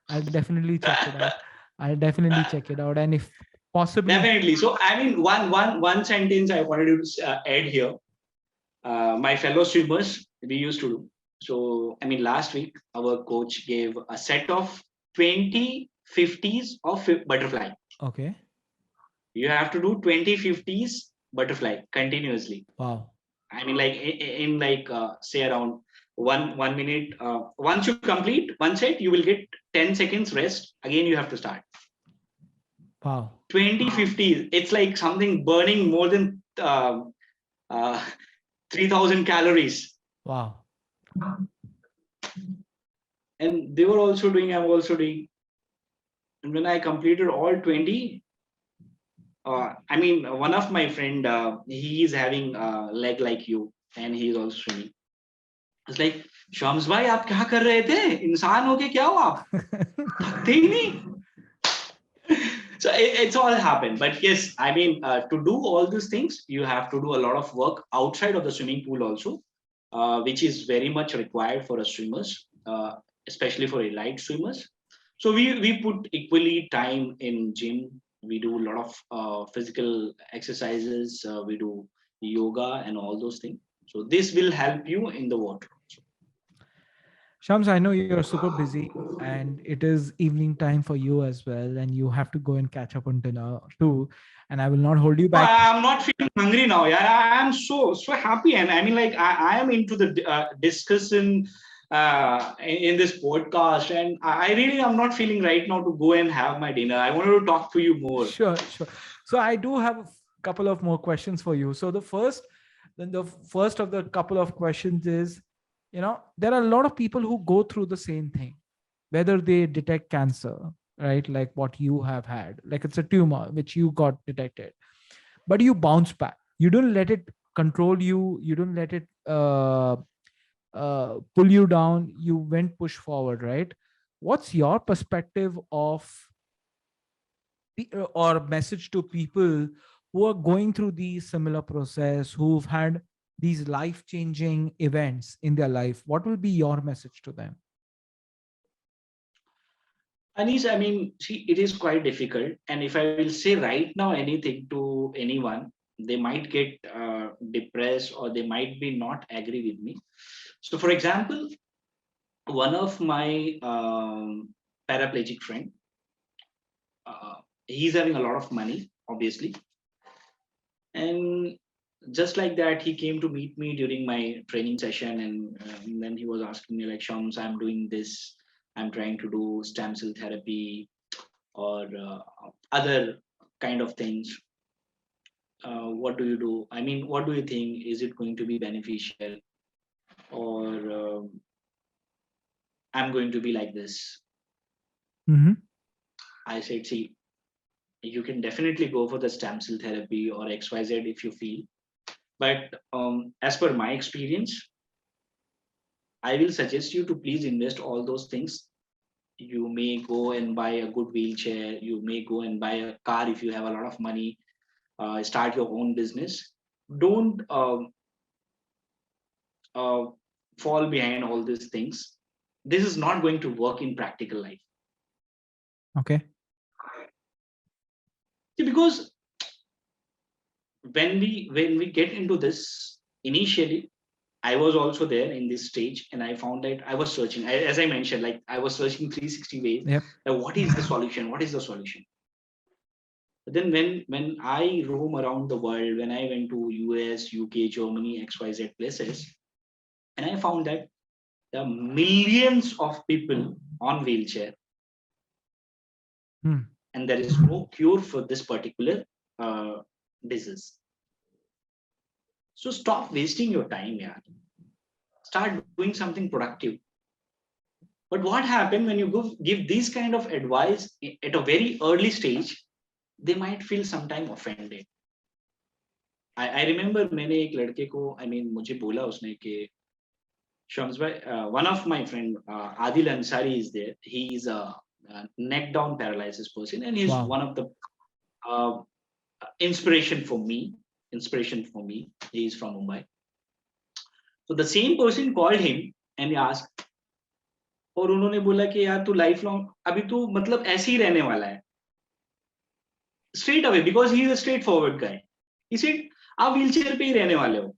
I'll definitely check it out. I'll definitely check it out. And if possibly, Definitely. So, I mean, one sentence I wanted to add here. My fellow swimmers, we used to do. So, I mean, last week, our coach gave a set of 20 50s of butterfly. Okay. You have to do 20 50s butterfly continuously. Wow. I mean, like in like say around 1 minute. Once you complete one set, you will get 10 seconds rest. Again, you have to start. Wow. 20 50s. It's like something burning more than uh, 3,000 calories. Wow. And they were also doing. I'm also doing. And when I completed all 20, I mean, one of my friend, he is having a leg like you, and he is also swimming. It's like, Shams भाई आप क्या कर रहे थे? इंसान हो के क्या हो आप? थकते ही नहीं. So it's all happened. But yes, I mean, to do all these things, you have to do a lot of work outside of the swimming pool also, which is very much required for us swimmers, especially for elite swimmers. So we put equally time in gym. We do a lot of physical exercises. We do yoga and all those things. So this will help you in the water. Shams, I know you're super busy and it is evening time for you as well, and you have to go and catch up on dinner too. And I will not hold you No, back. I'm not feeling hungry now. Yeah, I am so happy, and I mean, like I am into the discussion in this podcast, and I really am not feeling right now to go and have my dinner. I wanted to talk to you more. Sure, sure. So I do have a couple of more questions for you. So the first of the couple of questions is, there are a lot of people who go through the same thing, whether they detect cancer, right? Like what you have had, like it's a tumor which you got detected, but you bounce back. You don't let it control you. You don't let it pull you down. You went push forward, right? What's your perspective of or message to people who are going through the similar process, who've had these life changing events in their life? What will be your message to them? Anish, I mean, see, it is quite difficult, and if I will say right now anything to anyone, they might get depressed or they might be not agree with me. So, for example, one of my paraplegic friend, uh, he's having a lot of money, obviously, and just like that, he came to meet me during my training session, and then he was asking me like, Shams, I'm doing this, I'm trying to do stem cell therapy or other kind of things. What do you do? I mean, what do you think? Is it going to be beneficial, or I'm going to be like this? Mm-hmm. I said, see, you can definitely go for the stem cell therapy or XYZ if you feel. But as per my experience, I will suggest you to please invest all those things. You may go and buy a good wheelchair. You may go and buy a car if you have a lot of money. Start your own business. Don't uh, fall behind all these things. This is not going to work in practical life. Okay. See, because when we get into this initially, I was also there in this stage, and I found that I was searching. As I mentioned, like I was searching 360 ways. Yep. Like, what is the solution? What is the solution? But then when I roam around the world, when I went to US, UK, Germany, XYZ places, and I found that there are millions of people on wheelchair, Hmm. and there is no cure for this particular uh, disease. So stop wasting your time, yeah. Start doing something productive. But what happened when you give these kind of advice at a very early stage, they might feel sometime offended. I remember मैंने एक लड़के को I mean मुझे बोला उसने कि Shams bhai, one of my friend Adil Ansari is there. He is a neck down paralysis person, and he's Wow. one of the uh, inspiration for me. Inspiration for me. He is from Mumbai. So the same person called him and he asked, और उन्होंने बोला कि यार तू life long अभी तू मतलब ऐसे ही रहने वाला है straight away because he is a straightforward guy. He said, आप व्हील चेयर पे ही रहने वाले हो.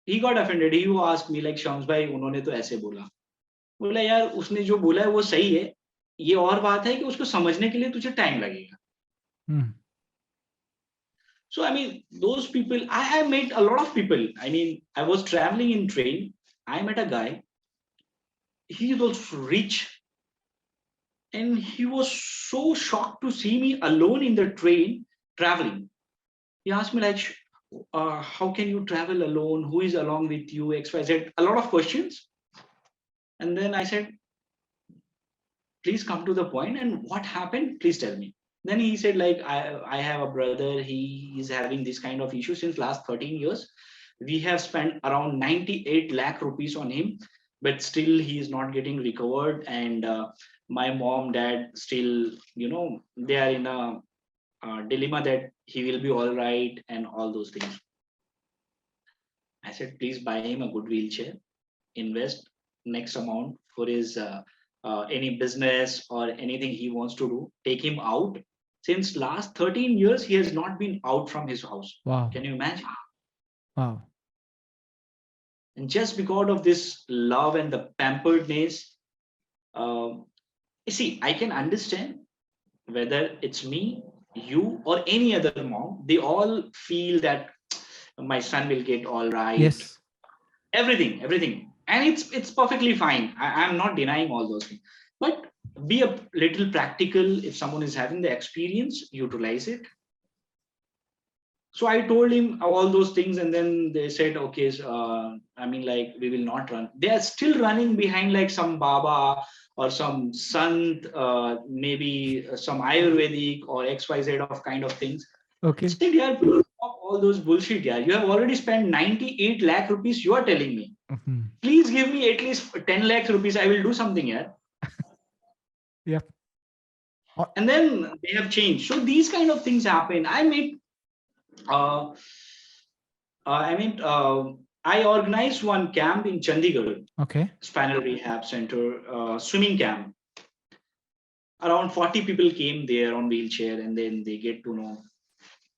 He got offended. He asked me like, Shams भाई उन्होंने तो ऐसे बोला. बोला यार उसने जो बोला है वो सही है, ये और बात है कि उसको समझने के लिए तुझे टाइम लगेगा. Hmm. So I mean, those people, I met a lot of people. I mean, I was traveling in train. I met a guy. He was rich, and he was so shocked to see me alone in the train traveling. He asked me like, "How can you travel alone? Who is along with you?" X, Y, Z. A lot of questions. And then I said, please come to the point, and what happened, please tell me. Then he said like, I have a brother, he is having this kind of issue since last 13 years. We have spent around 98 lakh rupees on him, but still he is not getting recovered. And my mom, dad, still, they are in a dilemma that he will be all right and all those things. I said, please buy him a good wheelchair, invest next amount for his any business or anything he wants to do. Take him out. Since last 13 years, he has not been out from his house. Wow. Can you imagine? Wow. And just because of this love and the pamperedness, um, you see, I can understand whether it's me, you, or any other mom. They all feel that my son will get all right, Yes. everything, and it's perfectly fine. I'm not denying all those things, but be a little practical. If someone is having the experience, utilize it. So I told him all those things, and then they said, okay, so, I mean, like, we will not run. They are still running behind like some baba or some sant, maybe some ayurvedic or xyz of kind of things. I Okay. said, yeah, stop all those bullshit. Yeah, you have already spent 98 lakh rupees, you are telling me. Mhm. Please give me at least 10 lakhs rupees. I will do something here. Yep. And then they have changed. So these kind of things happen. Uh, I mean, I organized one camp in Chandigarh, Okay. Spinal Rehab Center, swimming camp. Around 40 people came there on wheelchair, and then they get to know.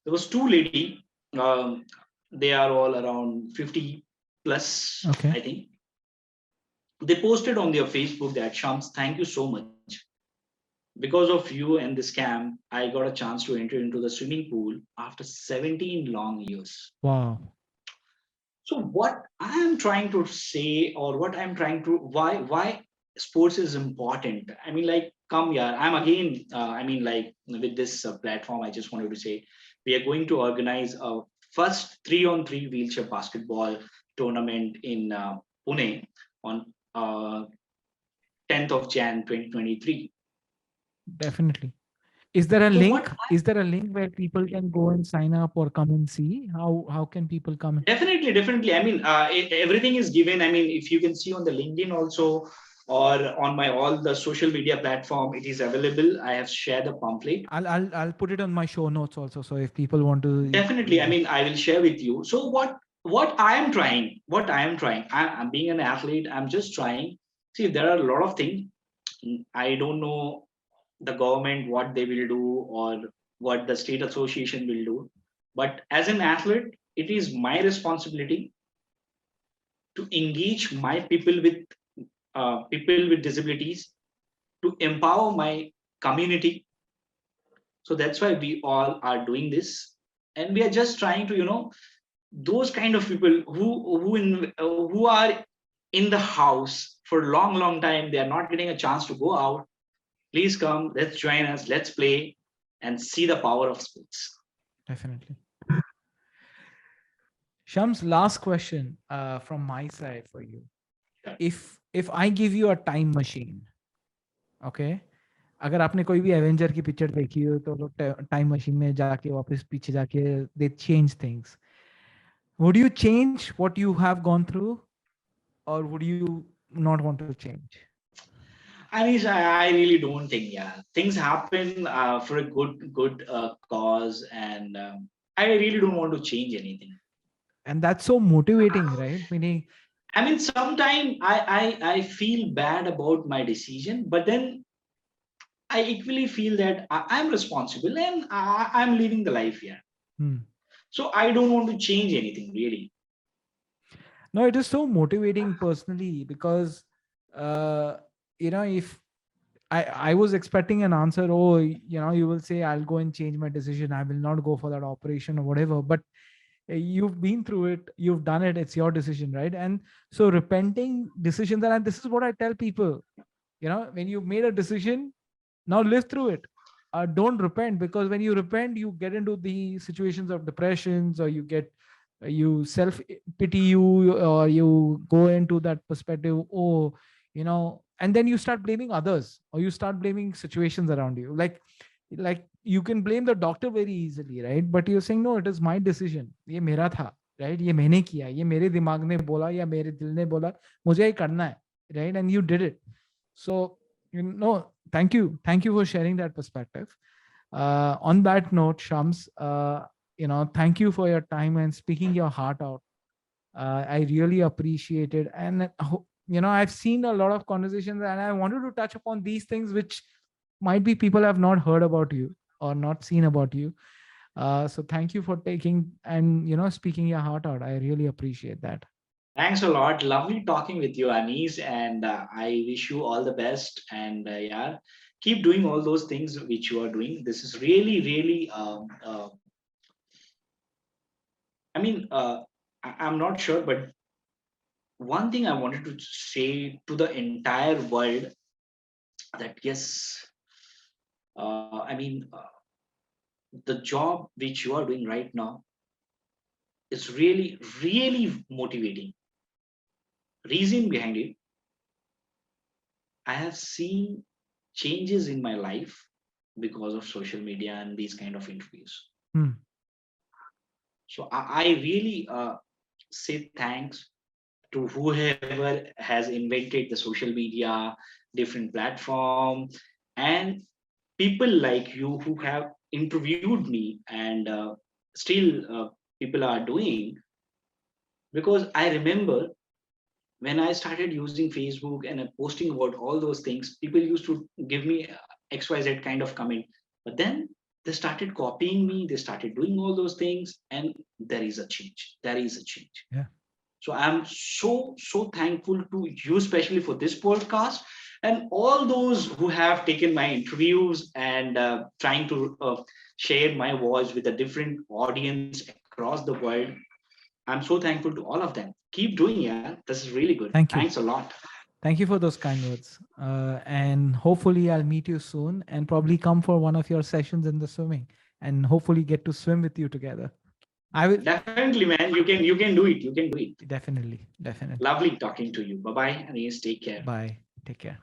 There was two lady. Um, they are all around 50 plus, Okay. I think. They posted on their Facebook that, Shams, thank you so much. Because of you and this camp, I got a chance to enter into the swimming pool after 17 long years. Wow. So what I am trying to say, or what I'm trying to, why sports is important. I mean, like, come here. I'm again. I mean, like, with this platform, I just wanted to say we are going to organize a first 3-on-3 wheelchair basketball tournament in Pune on 10th of Jan 2023. Definitely. Is there a So what link? Is there a link where people can go and sign up or come and see? How can people come? Definitely, definitely. I mean, everything is given. I mean, if you can see on the LinkedIn also, or on my all the social media platform, it is available. I have shared the pamphlet. I'll put it on my show notes also. So if people want to, Definitely. I mean, I will share with you. So what I am trying, I'm being an athlete. I'm just trying. See, there are a lot of things. I don't know the government what they will do, or what the state association will do. But as an athlete, it is my responsibility to engage my people with disabilities, to empower my community. So that's why we all are doing this, and we are just trying to, those kind of people who are in the house for a long, long time. They are not getting a chance to go out. Please come. Let's join us. Let's play and see the power of sports. definitely. Shams, last question from my side for you. Sure. If I give you a time machine, okay, अगर आपने कोई भी Avenger की picture देखी हो तो लोग time machine में जाके वापस पीछे जाके दे change things. Would you change what you have gone through, or would you not want to change? I really don't think, yeah, things happen for a good cause, and I really don't want to change anything. And that's so motivating, right? Meaning, I mean, sometimes I feel bad about my decision, but then I equally feel that I'm responsible, and I'm living the life here. hmm. So I don't want to change anything really. No, it is so motivating personally because, uh, if I was expecting an answer. Oh, you will say, I'll go and change my decision. I will not go for that operation or whatever. But you've been through it, you've done it. It's your decision, right? And so repenting decisions, and this is what I tell people. When you made a decision, now live through it. Don't repent, because when you repent, you get into the situations of depressions, or you get you self pity you, or you go into that perspective. Oh, and then you start blaming others, or you start blaming situations around you. Like you can blame the doctor very easily, right? But you're saying, no, it is my decision, ये मेरा था, right? ये मैंने किया, ये मेरे दिमाग ने बोला या मेरे दिल ने बोला, मुझे ये करना है, right? And you did it. So, thank you for sharing that perspective. On that note, Shams, thank you for your time and speaking your heart out. I really appreciate it. And I've seen a lot of conversations, and I wanted to touch upon these things which might be people have not heard about you or not seen about you. So thank you for taking and speaking your heart out. I really appreciate that. Thanks a lot. Lovely talking with you, Anis, and I wish you all the best. And yeah, keep doing all those things which you are doing. This is really, really. I mean, I'm not sure, but one thing I wanted to say to the entire world that yes, I mean, the job which you are doing right now is really, really motivating. Reason behind it, I have seen changes in my life because of social media and these kind of interviews. Hmm. So I really say thanks to whoever has invented the social media, different platform, and people like you who have interviewed me and still people are doing, because I remember when I started using Facebook and posting about all those things, people used to give me XYZ kind of comment. But then they started copying me, they started doing all those things, and there is a change. There is a change. Yeah. So I'm so thankful to you, especially for this podcast, and all those who have taken my interviews and trying to share my voice with a different audience across the world. I'm so thankful to all of them. Keep doing, yeah. This is really good. Thank Thanks you. a lot. Thank you for those kind words. And hopefully, I'll meet you soon and probably come for one of your sessions in the swimming and hopefully get to swim with you together. I will Definitely, man. You can do it. You can do it. definitely, definitely. Lovely talking to you. Bye bye, and yes, take care. Bye. Take care.